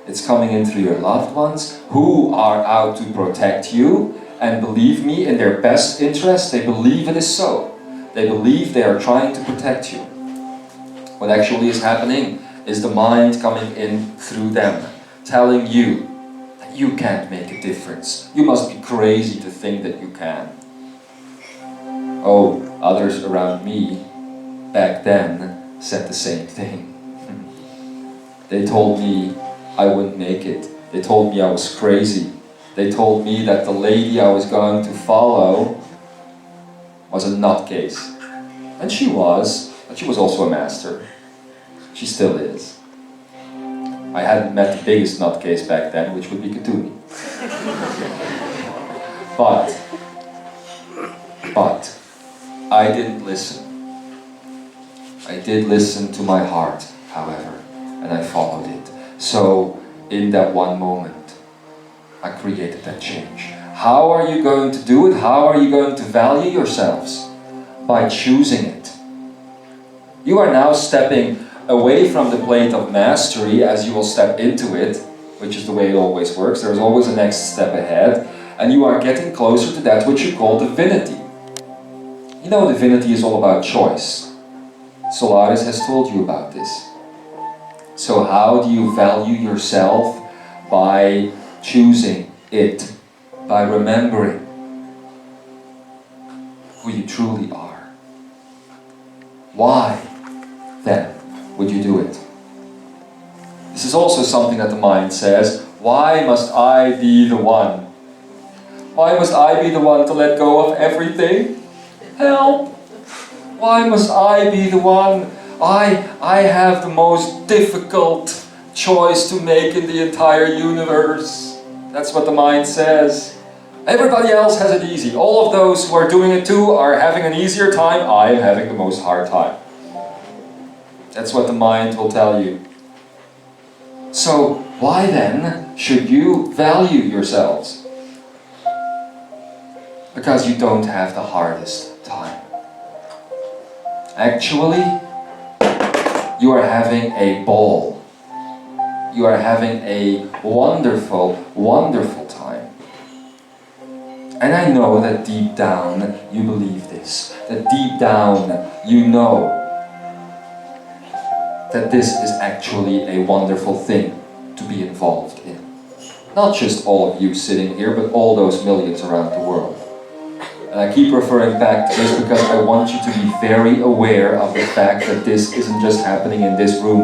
It's coming in through your loved ones who are out to protect you. And believe me, in their best interest, they believe it is so. They believe they are trying to protect you. What actually is happening is the mind coming in through them, telling you that you can't make a difference. You must be crazy to think that you can. Oh, others around me back then said the same thing. They told me I wouldn't make it. They told me I was crazy. They told me that the lady I was going to follow was a nutcase. And she was, but she was also a master. She still is. I hadn't met the biggest nutcase back then, which would be Katuni. But I didn't listen. I did listen to my heart, however, and I followed it. So, in that one moment, I created that change. How are you going to do it? How are you going to value yourselves? By choosing it. You are now stepping away from the plate of mastery as you will step into it, which is the way it always works. There's always a next step ahead, and you are getting closer to that which you call divinity. You know, divinity is all about choice. Solaris has told you about this. So how do you value yourself? By choosing it, by remembering who you truly are. Why, then, would you do it? This is also something that the mind says, why must I be the one? Why must I be the one to let go of everything? Help! Why must I be the one? I have the most difficult choice to make in the entire universe. That's what the mind says. Everybody else has it easy. All of those who are doing it too are having an easier time. I am having the most hard time. That's what the mind will tell you. So why then should you value yourselves? Because you don't have the hardest time. Actually, you are having a ball. You are having a wonderful, wonderful time. And I know that deep down you believe this. That deep down you know that this is actually a wonderful thing to be involved in. Not just all of you sitting here, but all those millions around the world. And I keep referring back to this because I want you to be very aware of the fact that this isn't just happening in this room.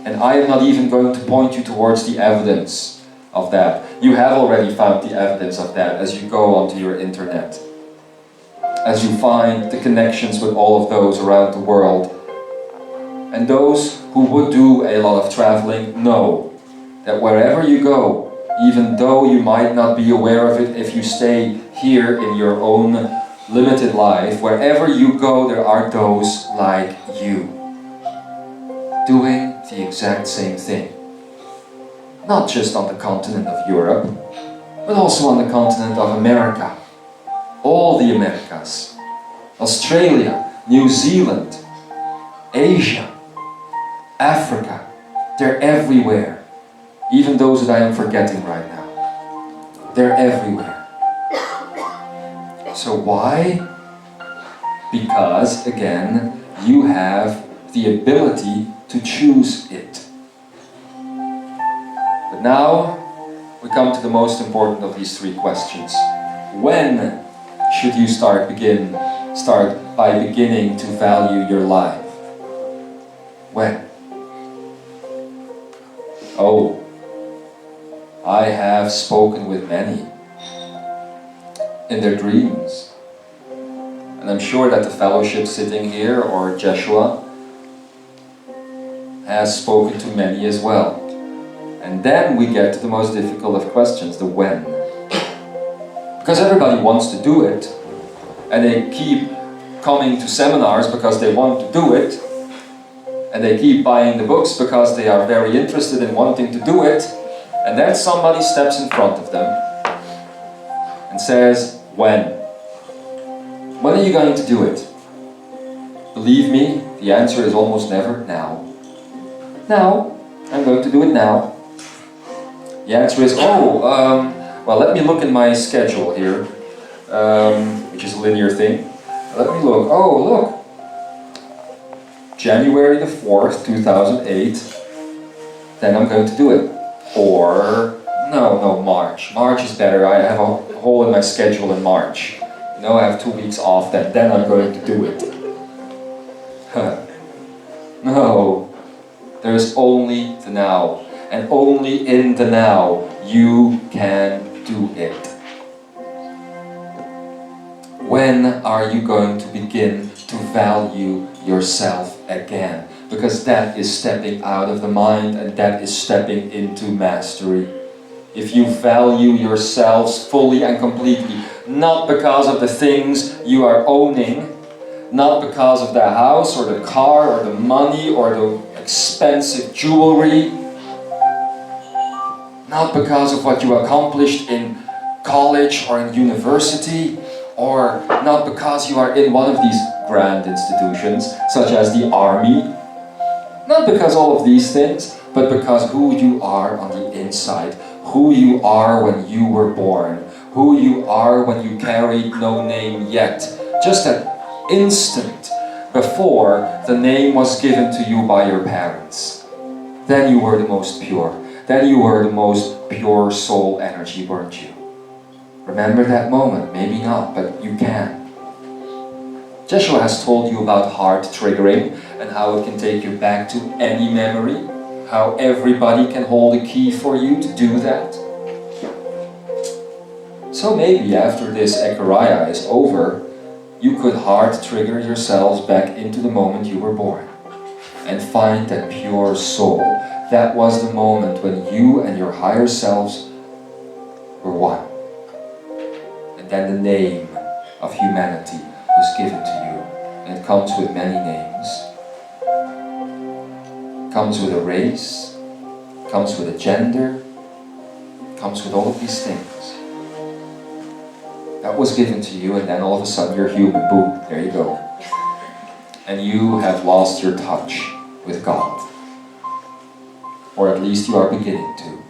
And I am not even going to point you towards the evidence of that. You have already found the evidence of that as you go onto your internet. As you find the connections with all of those around the world. And those who would do a lot of traveling know that wherever you go, even though you might not be aware of it if you stay here in your own limited life, wherever you go there are those like you doing the exact same thing. Not just on the continent of Europe, but also on the continent of America. All the Americas. Australia, New Zealand, Asia, Africa. They're everywhere. Even those that I am forgetting right now. They're everywhere. So why? Because, again, you have the ability to choose it. But now, we come to the most important of these three questions. When should you start by beginning to value your life? When? Oh, I have spoken with many in their dreams. And I'm sure that the fellowship sitting here, or Jeshua, has spoken to many as well. And then we get to the most difficult of questions, the when. Because everybody wants to do it, and they keep coming to seminars because they want to do it, and they keep buying the books because they are very interested in wanting to do it, and then somebody steps in front of them and says, when? When are you going to do it? Believe me, the answer is almost never now. Now, I'm going to do it now. The answer is, well, let me look in my schedule here, which is a linear thing. Let me look. Oh, look. January the 4th, 2008. Then I'm going to do it. Or, no, March. March is better. I have a hole in my schedule in March. You know, I have 2 weeks off then I'm going to do it. No. There's only the now. And only in the now you can do it. When are you going to begin to value yourself again? Because that is stepping out of the mind and that is stepping into mastery. If you value yourselves fully and completely, not because of the things you are owning, not because of the house or the car or the money or the expensive jewelry, not because of what you accomplished in college or in university, or not because you are in one of these grand institutions, such as the army. Not because all of these things, but because who you are on the inside, who you are when you were born, who you are when you carried no name yet. Just that instant, before the name was given to you by your parents. Then you were the most pure. Then you were the most pure soul energy, weren't you? Remember that moment? Maybe not, but you can. Joshua has told you about heart triggering and how it can take you back to any memory, how everybody can hold a key for you to do that. So maybe after this Ekaria is over, you could heart trigger yourselves back into the moment you were born and find that pure soul. That was the moment when you and your higher selves were one. And then the name of humanity was given to you. And it comes with many names. It comes with a race, it comes with a gender, it comes with all of these things. That was given to you, and then all of a sudden you're human. Boom, there you go. And you have lost your touch with God. Or at least you are beginning to.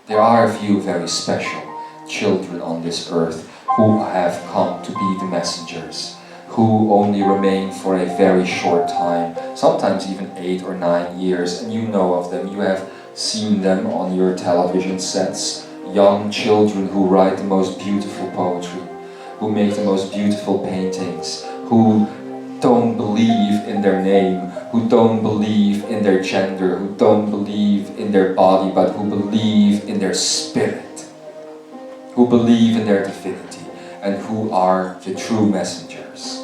There are a few very special children on this earth who have come to be the messengers, who only remain for a very short time, sometimes even 8 or 9 years, and you know of them. You have seen them on your television sets. Young children who write the most beautiful poetry, who make the most beautiful paintings, who don't believe in their name, who don't believe in their gender, who don't believe in their body, but who believe in their spirit, who believe in their divinity, and who are the true messengers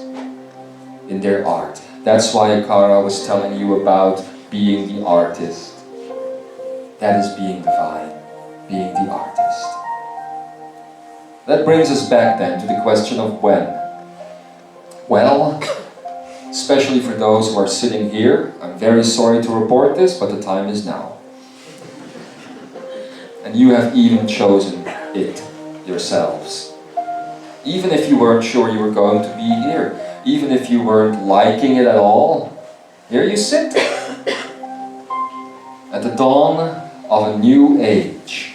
in their art. That's why Akara was telling you about being the artist. That is being divine, being the artist. That brings us back then to the question of when. Well, especially for those who are sitting here, I'm very sorry to report this, but the time is now. And you have even chosen it yourselves. Even if you weren't sure you were going to be here, even if you weren't liking it at all, here you sit. At the dawn of a new age.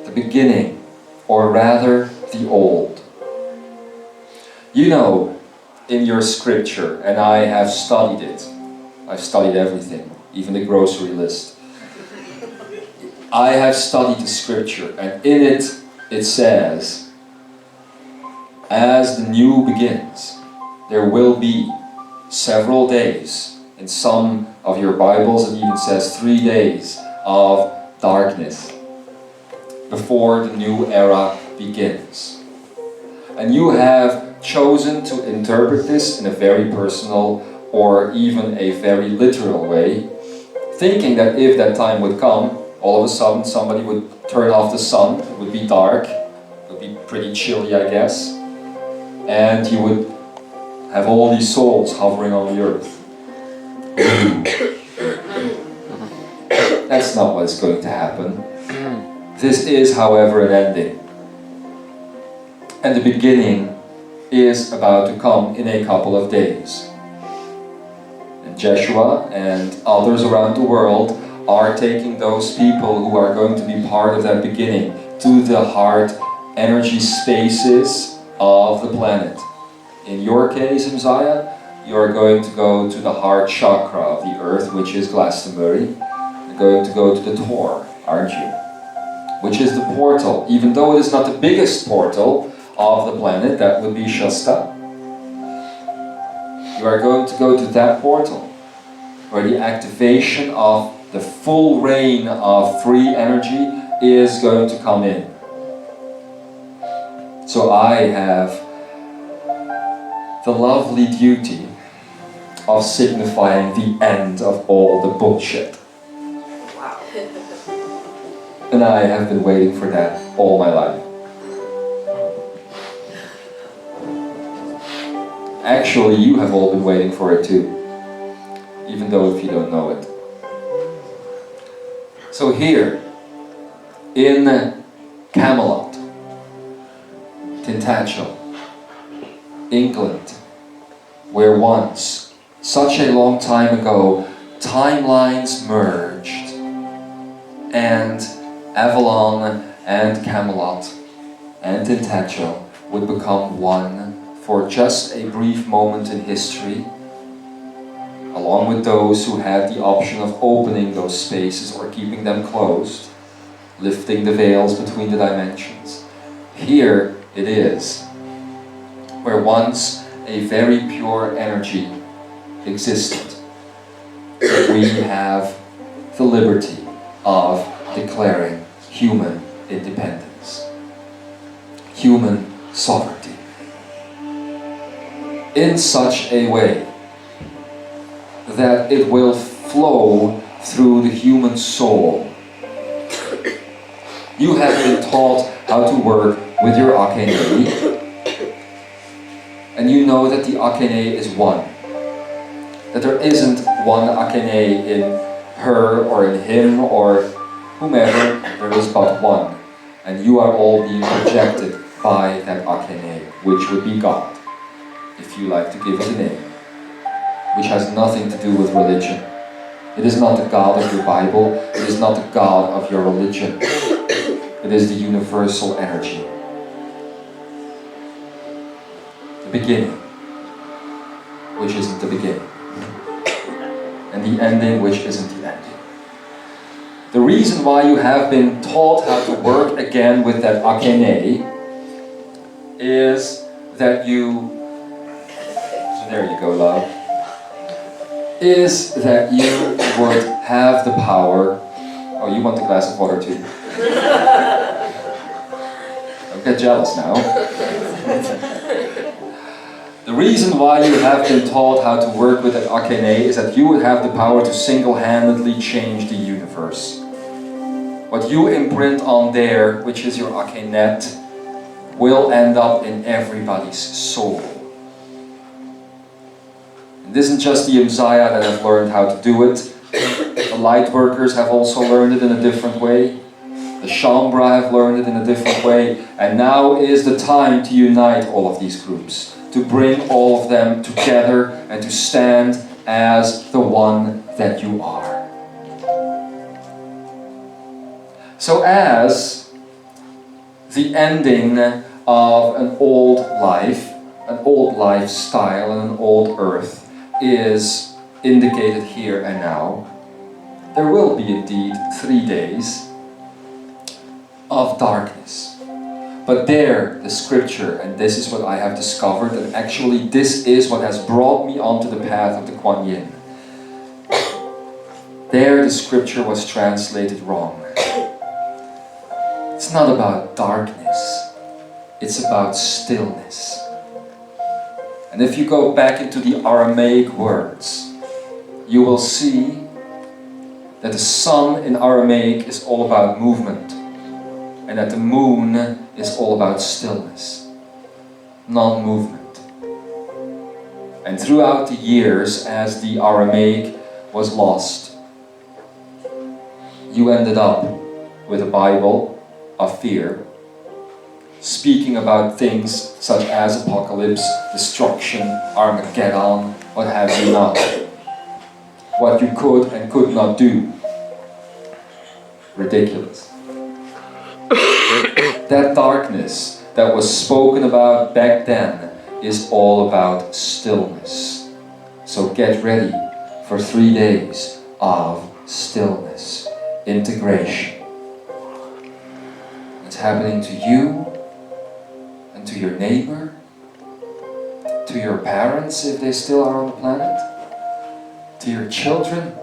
The beginning, or rather the old. You know, in your scripture, and I have studied it, I've studied everything, even the grocery list. I have studied the scripture, and in it, it says, as the new begins, there will be several days. In some of your Bibles, it even says 3 days of darkness before the new era begins. And you have chosen to interpret this in a very personal or even a very literal way, thinking that if that time would come, all of a sudden somebody would turn off the sun, it would be dark, it would be pretty chilly, I guess, and you would have all these souls hovering on the earth. That's not what is going to happen. This is, however, an ending. And the beginning is about to come in a couple of days. And Joshua and others around the world are taking those people who are going to be part of that beginning to the heart energy spaces of the planet. In your case, Imzaia, you are going to go to the heart chakra of the earth, which is Glastonbury. You're going to go to the Tor, aren't you? Which is the portal, even though it is not the biggest portal of the planet, that would be Shasta. You are going to go to that portal, where the activation of the full reign of free energy is going to come in. So I have the lovely duty of signifying the end of all the bullshit. Wow. And I have been waiting for that all my life. Actually, you have all been waiting for it too, even though if you don't know it. So here, in Camelot, Tintagel, England, where once, such a long time ago, timelines merged, and Avalon and Camelot and Tintagel would become one for just a brief moment in history, along with those who had the option of opening those spaces or keeping them closed, lifting the veils between the dimensions. Here it is, where once a very pure energy existed, that we have the liberty of declaring human independence, human sovereignty, in such a way that it will flow through the human soul. You have been taught how to work with your Akene, and you know that the Akene is one. That there isn't one Akene in her or in him or whomever, there is but one. And you are all being projected by that Akene, which would be God, if you like to give it a name, which has nothing to do with religion. It is not the God of your Bible, it is not the God of your religion. It is the universal energy. The beginning, which isn't the beginning. And the ending, which isn't the ending. The reason why you have been taught how to work again with that Akene is that you, so there you go, love, is that you would have the power. Oh, you want a glass of water too? Don't get jealous now. The reason why you have been taught how to work with that Akene is that you would have the power to single-handedly change the universe. What you imprint on there, which is your Akenet, will end up in everybody's soul. It isn't just the Imzaia that have learned how to do it. The light workers have also learned it in a different way. The Shambra have learned it in a different way. And now is the time to unite all of these groups, to bring all of them together and to stand as the one that you are. So as the ending of an old life, an old lifestyle and an old earth is indicated here and now, there will be indeed 3 days of darkness. But there, the scripture, and this is what I have discovered, and actually this is what has brought me onto the path of the Kuan Yin. There the scripture was translated wrong. It's not about darkness, it's about stillness. And if you go back into the Aramaic words, you will see that the sun in Aramaic is all about movement, and that the moon is all about stillness, non-movement. And throughout the years, as the Aramaic was lost, you ended up with a Bible of fear, speaking about things such as apocalypse, destruction, Armageddon, what have you not. What you could and could not do. Ridiculous. That darkness that was spoken about back then is all about stillness. So get ready for 3 days of stillness, integration. It's happening to you and to your neighbor, to your parents if they still are on the planet, to your children,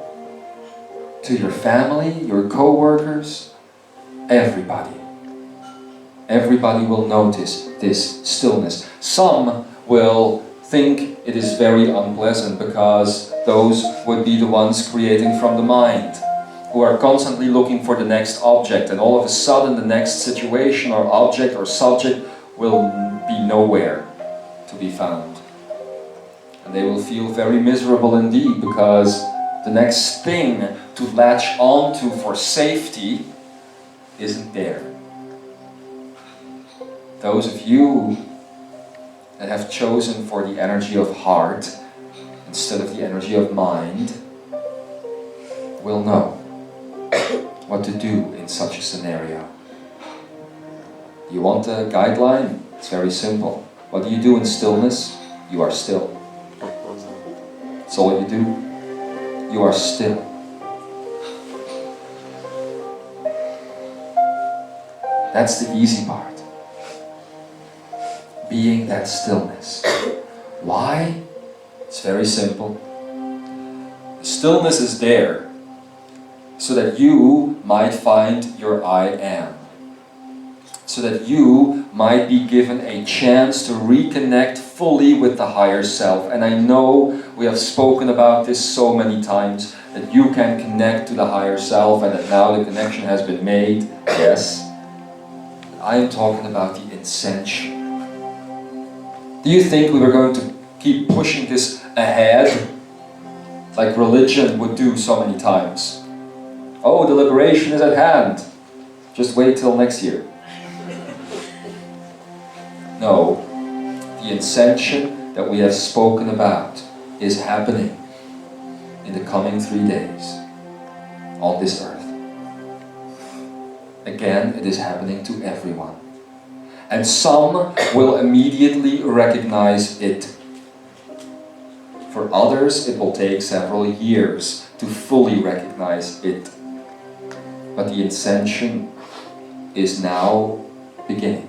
to your family, your co-workers, everybody. Everybody will notice this stillness. Some will think it is very unpleasant because those would be the ones creating from the mind, who are constantly looking for the next object, and all of a sudden the next situation or object or subject will be nowhere to be found. And they will feel very miserable indeed, because the next thing to latch onto for safety isn't there. Those of you that have chosen for the energy of heart instead of the energy of mind will know what to do in such a scenario. You want a guideline? It's very simple. What do you do in stillness? You are still. That's all you do. You are still. That's the easy part. Being that stillness. Why? It's very simple. The stillness is there so that you might find your I am. So that you might be given a chance to reconnect fully with the higher self. And I know we have spoken about this so many times, that you can connect to the higher self and that now the connection has been made. Yes. I am talking about the ascension. Do you think we were going to keep pushing this ahead like religion would do so many times? Oh, the liberation is at hand. Just wait till next year. No, the ascension that we have spoken about is happening in the coming 3 days on this earth. Again, it is happening to everyone. And some will immediately recognize it. For others, it will take several years to fully recognize it. But the ascension is now beginning.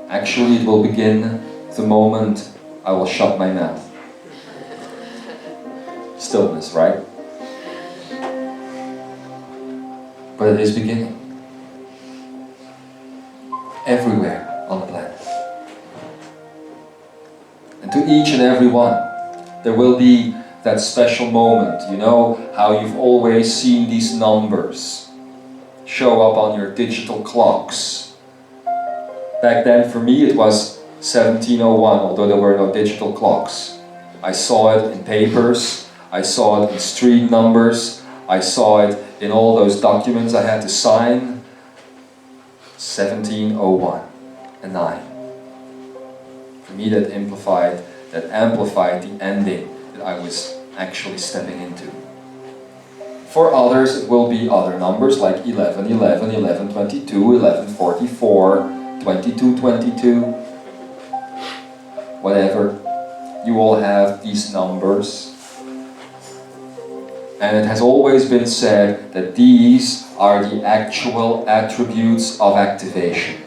Actually, it will begin the moment I will shut my mouth. Stillness, right? But it is beginning. Everywhere on the planet. And to each and every one, there will be that special moment. You know how you've always seen these numbers show up on your digital clocks. Back then for me it was 1701, although there were no digital clocks. I saw it in papers, I saw it in street numbers, I saw it in all those documents I had to sign. 1701, a 9. For me that amplified the ending that I was actually stepping into. For others it will be other numbers like 11, 11, 11, 22, 11, 44, 22, 22, whatever. You all have these numbers. And it has always been said that these are the actual attributes of activation.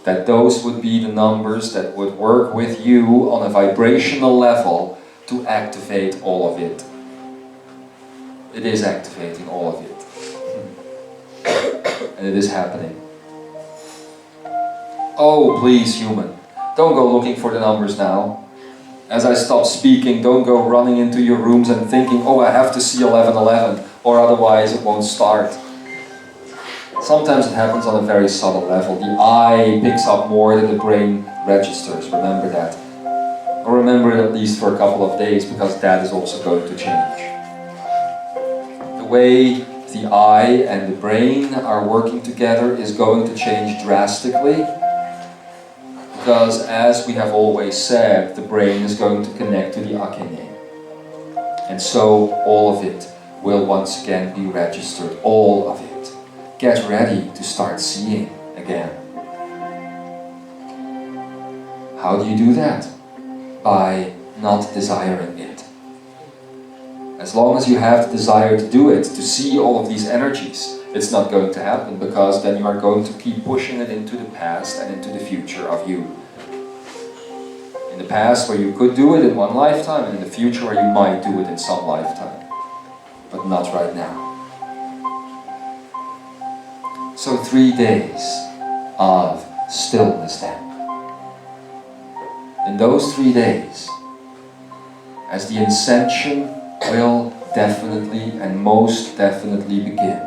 That those would be the numbers that would work with you on a vibrational level to activate all of it. It is activating all of it. And it is happening. Oh, please, human, don't go looking for the numbers now. As I stop speaking, don't go running into your rooms and thinking, oh, I have to see 1111, or otherwise it won't start. Sometimes it happens on a very subtle level. The eye picks up more than the brain registers, remember that. Or remember it at least for a couple of days, because that is also going to change. The way the eye and the brain are working together is going to change drastically. Because as we have always said, the brain is going to connect to the akene. And so all of it will once again be registered, all of it. Get ready to start seeing again. How do you do that? By not desiring it. As long as you have the desire to do it, to see all of these energies, it's not going to happen, because then you are going to keep pushing it into the past and into the future of you. In the past where you could do it in one lifetime, and in the future where you might do it in some lifetime. But not right now. So 3 days of stillness then. In those 3 days, as the ascension will definitely and most definitely begin,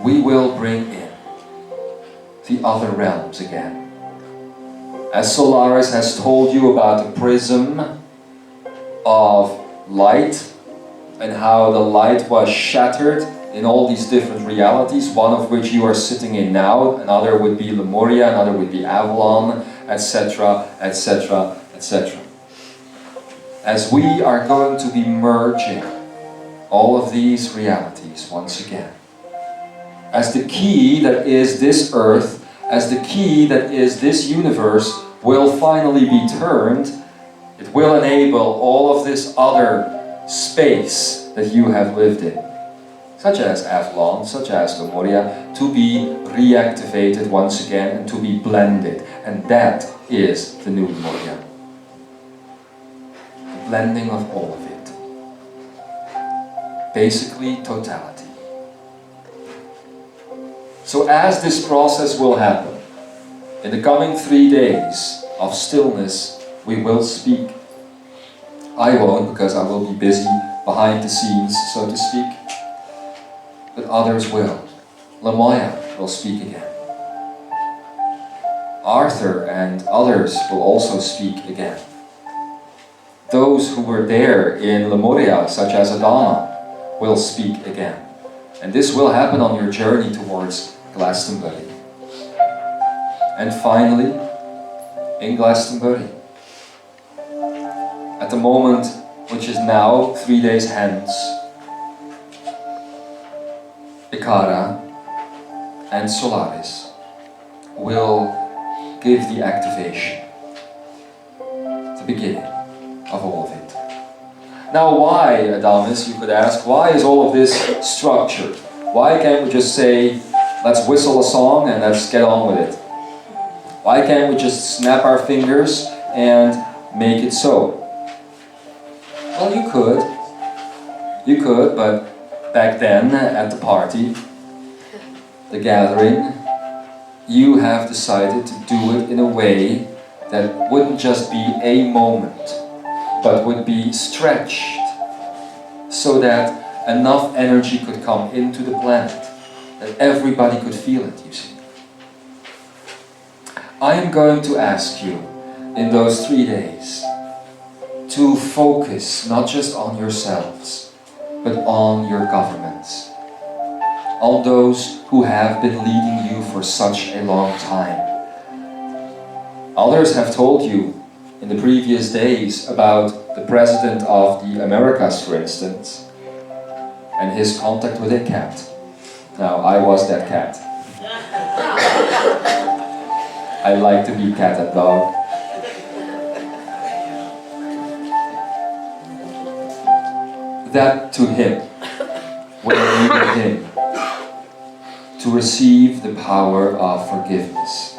we will bring in the other realms again. As Solaris has told you about the prism of light and how the light was shattered in all these different realities, one of which you are sitting in now, another would be Lemuria, another would be Avalon, etc., etc., etc. As we are going to be merging all of these realities once again, as the key that is this earth as the key that is this universe will finally be turned, it will enable all of this other space that you have lived in, such as Avalon, such as Lemuria, to be reactivated once again and to be blended. And that is the new Lemuria. The blending of all of it. Basically, totality. So as this process will happen, in the coming 3 days of stillness, we will speak. I won't, because I will be busy behind the scenes, so to speak. But others will. Lemuria will speak again. Arthur and others will also speak again. Those who were there in Lemuria, such as Adama, will speak again. And this will happen on your journey towards Glastonbury. And finally, in Glastonbury, at the moment which is now 3 days hence, Ikara and Solaris will give the activation, the beginning of all of it. Now why, Adamus, you could ask, why is all of this structured? Why can't we just say, let's whistle a song and let's get on with it? Why can't we just snap our fingers and make it so? Well, you could, but back then at the party, the gathering, you have decided to do it in a way that wouldn't just be a moment, but would be stretched so that enough energy could come into the planet, that everybody could feel it, you see. I am going to ask you in those 3 days to focus not just on yourselves, but on your governments, on those who have been leading you for such a long time. Others have told you in the previous days about the President of the Americas, for instance, and his contact with a cat. Now, I was that cat. I like to be cat and dog. That to him will enable him to receive the power of forgiveness,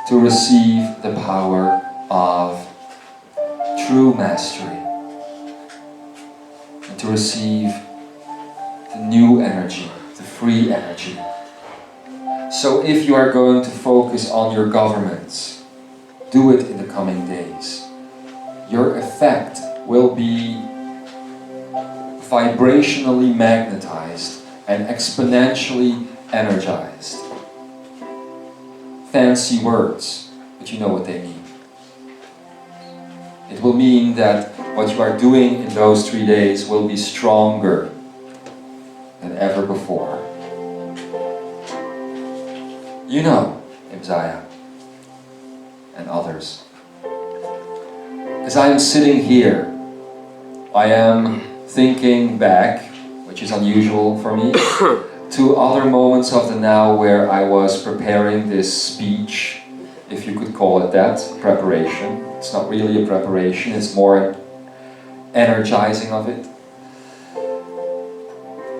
to receive the power of true mastery, and to receive the new energy, the free energy. So if you are going to focus on your governments, do it in the coming days. Your effect will be vibrationally magnetized and exponentially energized. Fancy words, but you know what they mean. It will mean that what you are doing in those 3 days will be stronger than ever before. You know, Imzaia and others. As I am sitting here, I am thinking back, which is unusual for me, to other moments of the now where I was preparing this speech, if you could call it that, preparation. It's not really a preparation, it's more energizing of it.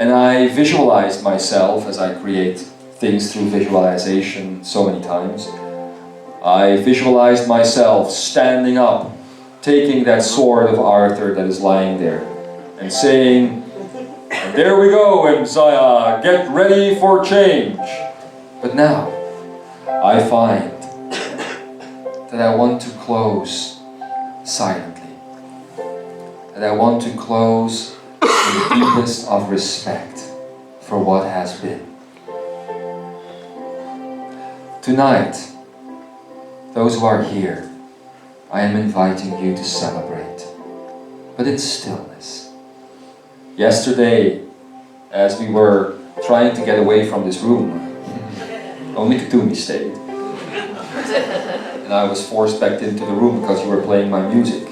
And I visualized myself, as I create things through visualization so many times. I visualized myself standing up, taking that sword of Arthur that is lying there, and saying, "There we go, Imzaia, get ready for change." But now, I find that I want to close silently. That I want to close in the deepest of respect for what has been. Tonight, those who are here, I am inviting you to celebrate, but in stillness. Yesterday, as we were trying to get away from this room, only Katumi stayed. And I was forced back into the room because you were playing my music.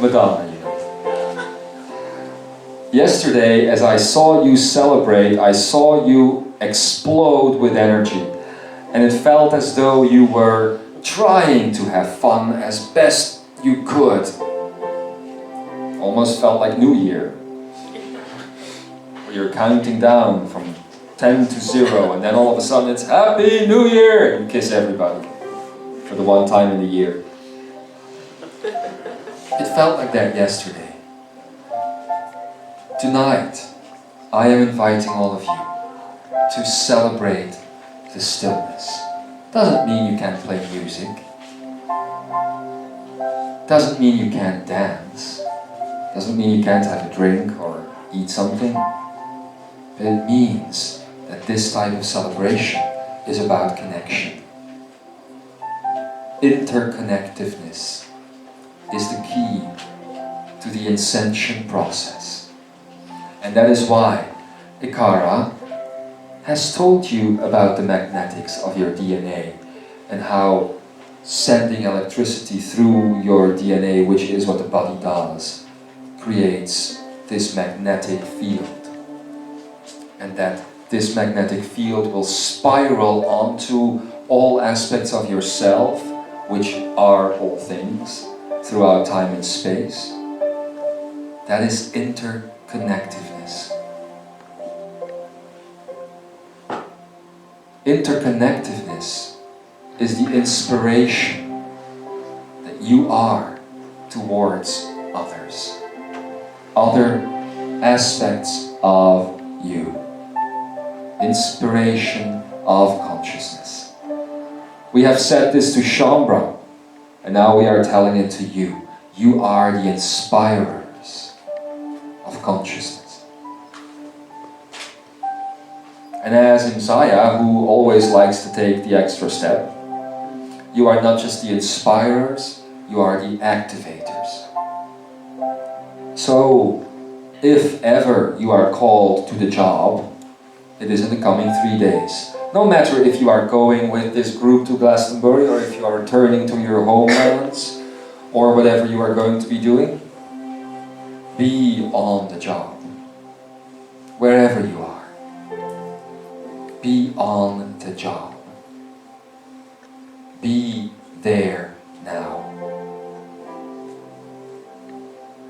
Madonna, you know. Yesterday, as I saw you celebrate, I saw you explode with energy. And it felt as though you were trying to have fun as best you could. Almost felt like New Year. You're counting down from 10 to 0, and then all of a sudden it's Happy New Year! And you kiss everybody for the one time in the year. It felt like that yesterday. Tonight, I am inviting all of you to celebrate the stillness. Doesn't mean you can't play music. Doesn't mean you can't dance. Doesn't mean you can't have a drink or eat something. But it means that this type of celebration is about connection. Interconnectiveness is the key to the ascension process. And that is why Ikara has told you about the magnetics of your DNA and how sending electricity through your DNA, which is what the body does, creates this magnetic field. And that this magnetic field will spiral onto all aspects of yourself, which are all things, throughout time and space. That is interconnectiveness. Interconnectiveness is the inspiration that you are towards others. Other aspects of you. Inspiration of consciousness. We have said this to Shambhala, and now we are telling it to you. You are the inspirers of consciousness. And as Imzaia, who always likes to take the extra step, you are not just the inspirers, you are the activators. So, if ever you are called to the job, it is in the coming 3 days. No matter if you are going with this group to Glastonbury or if you are returning to your homelands or whatever you are going to be doing, be on the job. Wherever you are. Be on the job. Be there now.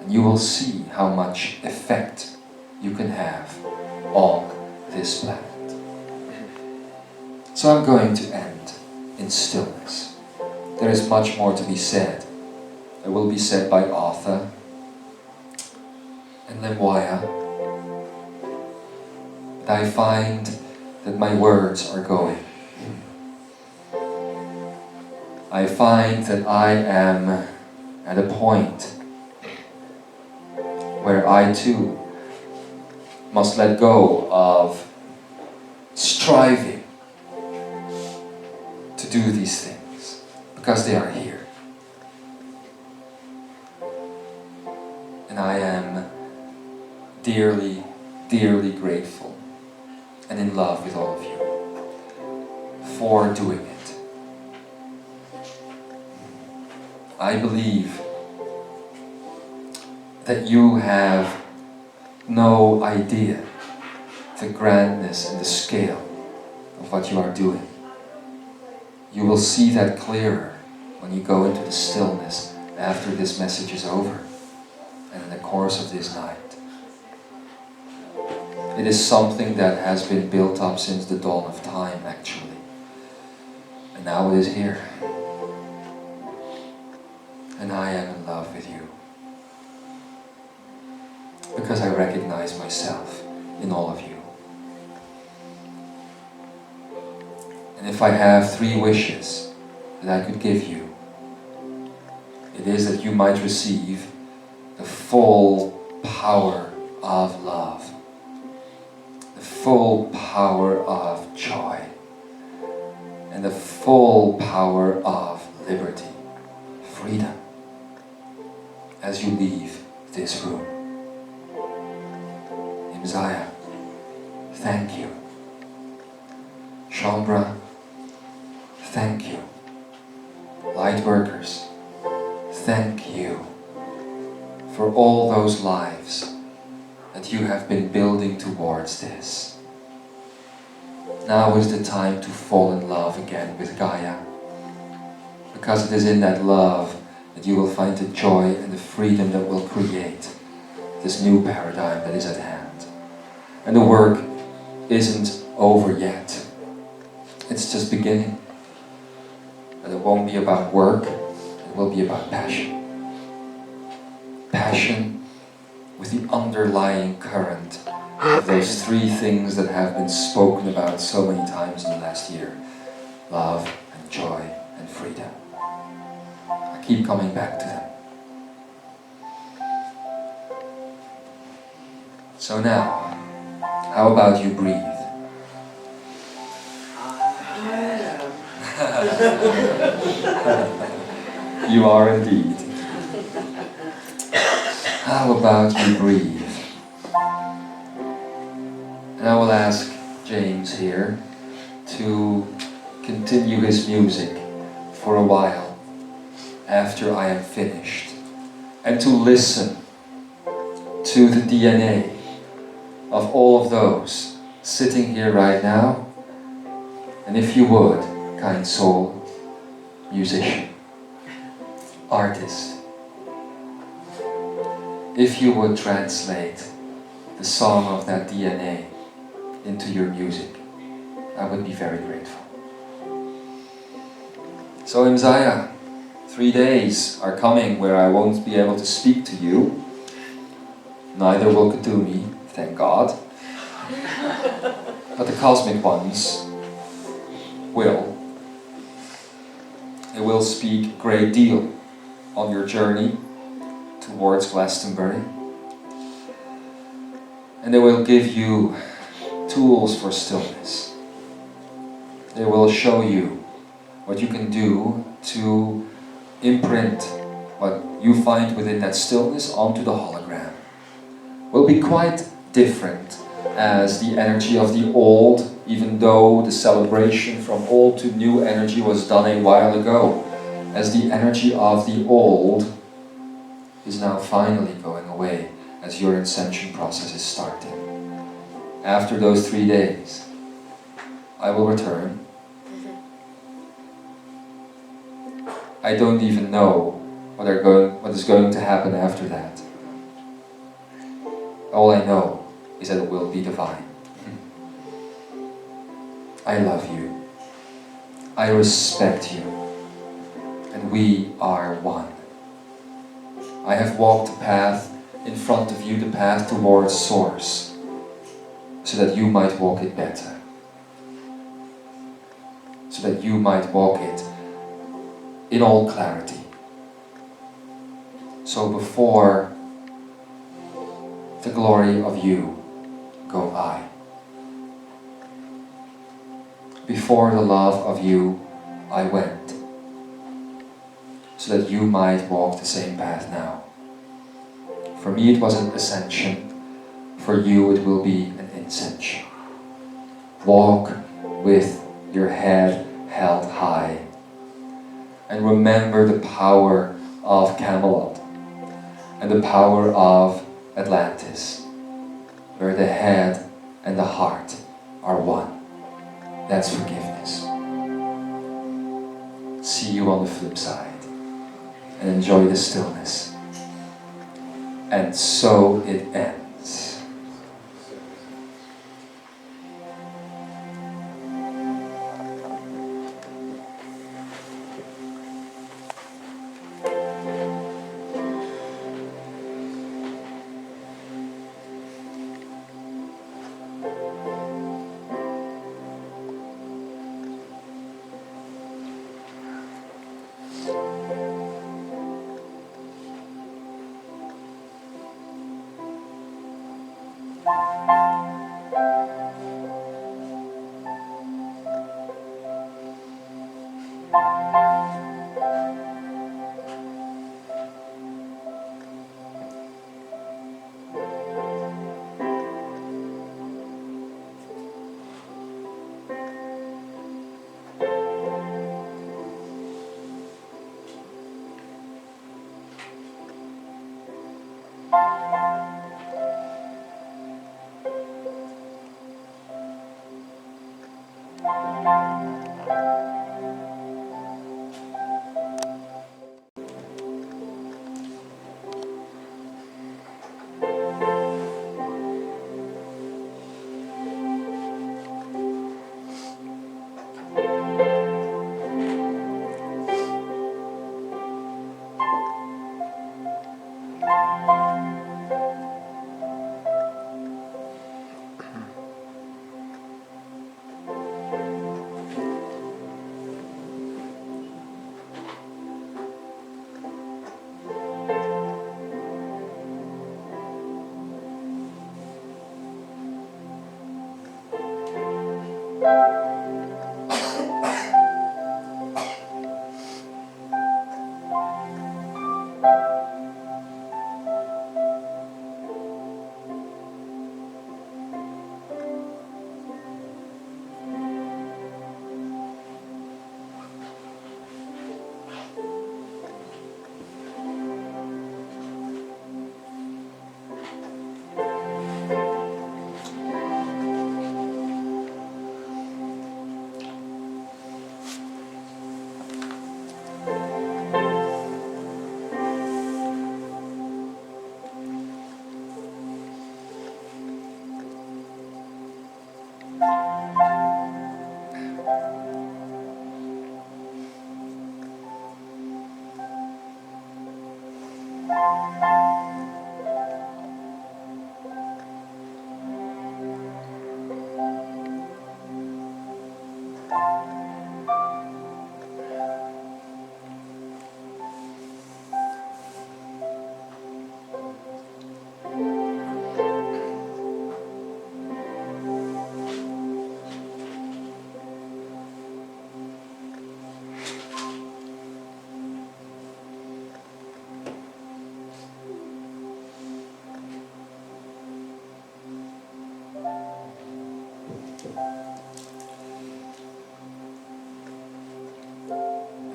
And you will see how much effect you can have on this planet. So I'm going to end in stillness. There is much more to be said. It will be said by Arthur and Lemwaya. But I find that my words are going. I find that I am at a point where I too must let go of striving to do these things because they are here. And I am dearly, dearly grateful and in love with all of you for doing it. I believe that you have no idea the grandness and the scale of what you are doing. You will see that clearer when you go into the stillness after this message is over and in the course of this night. It is something that has been built up since the dawn of time, actually. And now it is here. And I am in love with you. Because I recognize myself in all of you. And if I have 3 wishes that I could give you, it is that you might receive the full power of love. The full power of joy. And the full power of liberty, freedom, as you leave this room. Imzaia, thank you. Shambhala, thank you. Light workers, thank you for all those lives that you have been building towards this. Now is the time to fall in love again with Gaia, because it is in that love that you will find the joy and the freedom that will create this new paradigm that is at hand. And the work isn't over yet. It's just beginning. And it won't be about work, it will be about passion. Passion with the underlying current of those three things that have been spoken about so many times in the last year. Love and joy and freedom. I keep coming back to them. So now, how about you breathe? You are indeed. How about you breathe? And I will ask James here to continue his music for a while after I am finished, and to listen to the DNA of all of those sitting here right now. And if you would, kind soul, musician, artist, if you would translate the song of that DNA into your music, I would be very grateful. So Imzaia, 3 days are coming where I won't be able to speak to you. Neither will Katumi, thank God. But the cosmic ones will. They will speak a great deal on your journey towards Glastonbury. And they will give you tools for stillness. They will show you what you can do to imprint what you find within that stillness onto the hologram. Will be quite different as the energy of the old, even though the celebration from old to new energy was done a while ago, as the energy of the old is now finally going away as your ascension process is starting. After those 3 days, I will return. I don't even know what is going to happen after that. All I know is that it will be divine. I love you. I respect you. And we are one. I have walked the path in front of you, the path towards Source, so that you might walk it better. So that you might walk it in all clarity. So before the glory of you go I. Before the love of you I went, so that you might walk the same path now. For me it was an ascension, for you it will be an ascension. Walk with your head held high, and remember the power of Camelot and the power of Atlantis, where the head and the heart are one. That's forgiveness. See you on the flip side, and enjoy the stillness. And so it ends.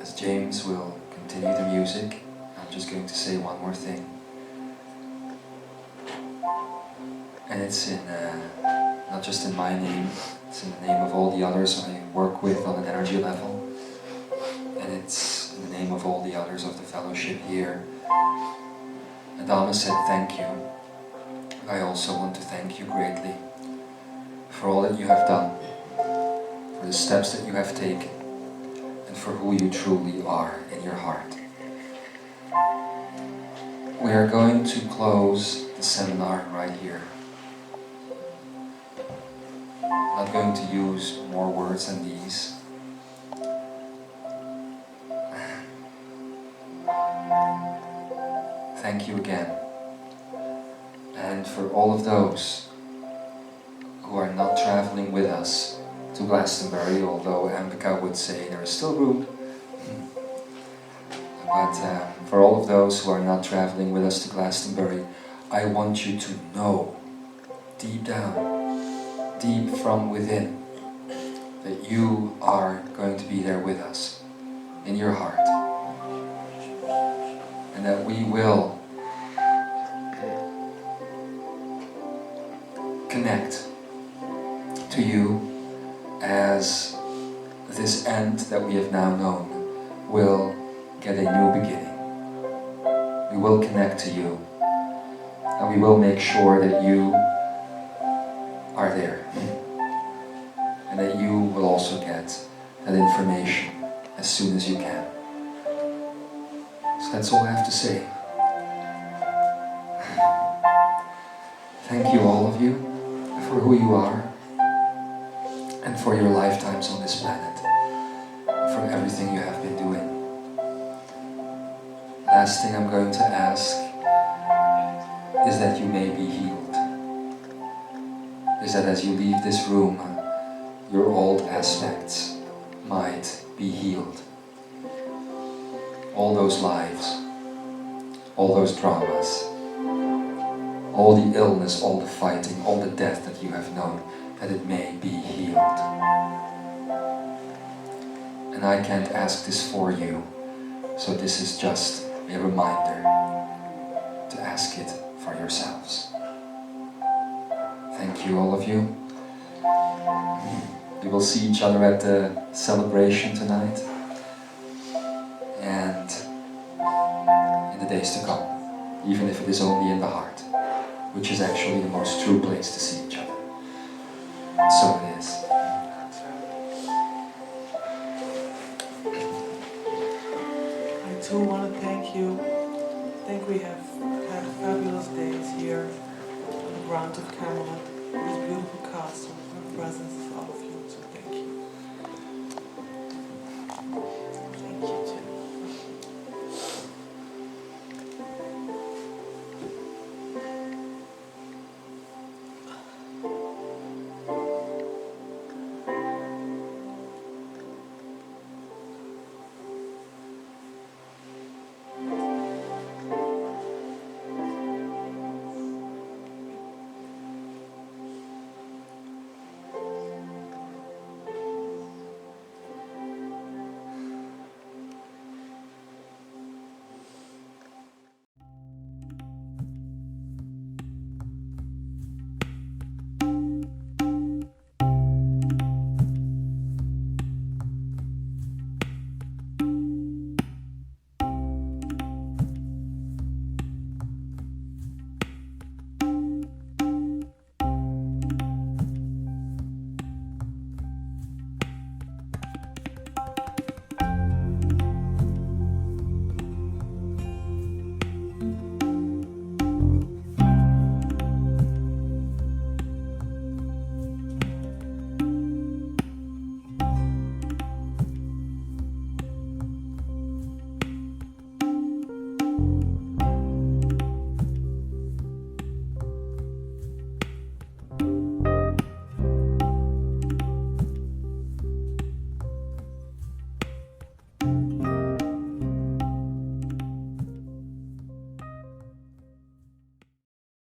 As James will continue the music, I'm just going to say one more thing. And it's in, not just in my name, it's in the name of all the others I work with on an energy level. And it's in the name of all the others of the fellowship here. Adamus said thank you. I also want to thank you greatly for all that you have done, for the steps that you have taken, and for who you truly are in your heart. We are going to close the seminar right here. I'm not going to use more words than these. Thank you again. And for all of those who are not traveling with us to Glastonbury, although Ambika would say there is still room. But for all of those who are not traveling with us to Glastonbury, I want you to know deep down, deep from within, that you are going to be there with us in your heart. And that we will connect to you as this end that we have now known will get a new beginning. We will connect to you, and we will make sure that you are there, and that you will also get that information as soon as you can. So that's all I have to say. Thank you, all of you, for who you are, and for your lifetimes on this planet, and for everything you have been doing. Last thing I'm going to ask is that you may be healed. Is that as you leave this room, your old aspects might be healed. All those lives, all those traumas, all the illness, all the fighting, all the death that you have known, that it may be healed. And I can't ask this for you, so this is just a reminder to ask it for yourselves. Thank you, all of you. We will see each other at the celebration tonight and in the days to come, even if it is only in the heart, which is actually the most true place to see each other. And so it is. I too want to thank you. I think we have had fabulous days here on the grounds of Camelot. This beautiful castle, your presence.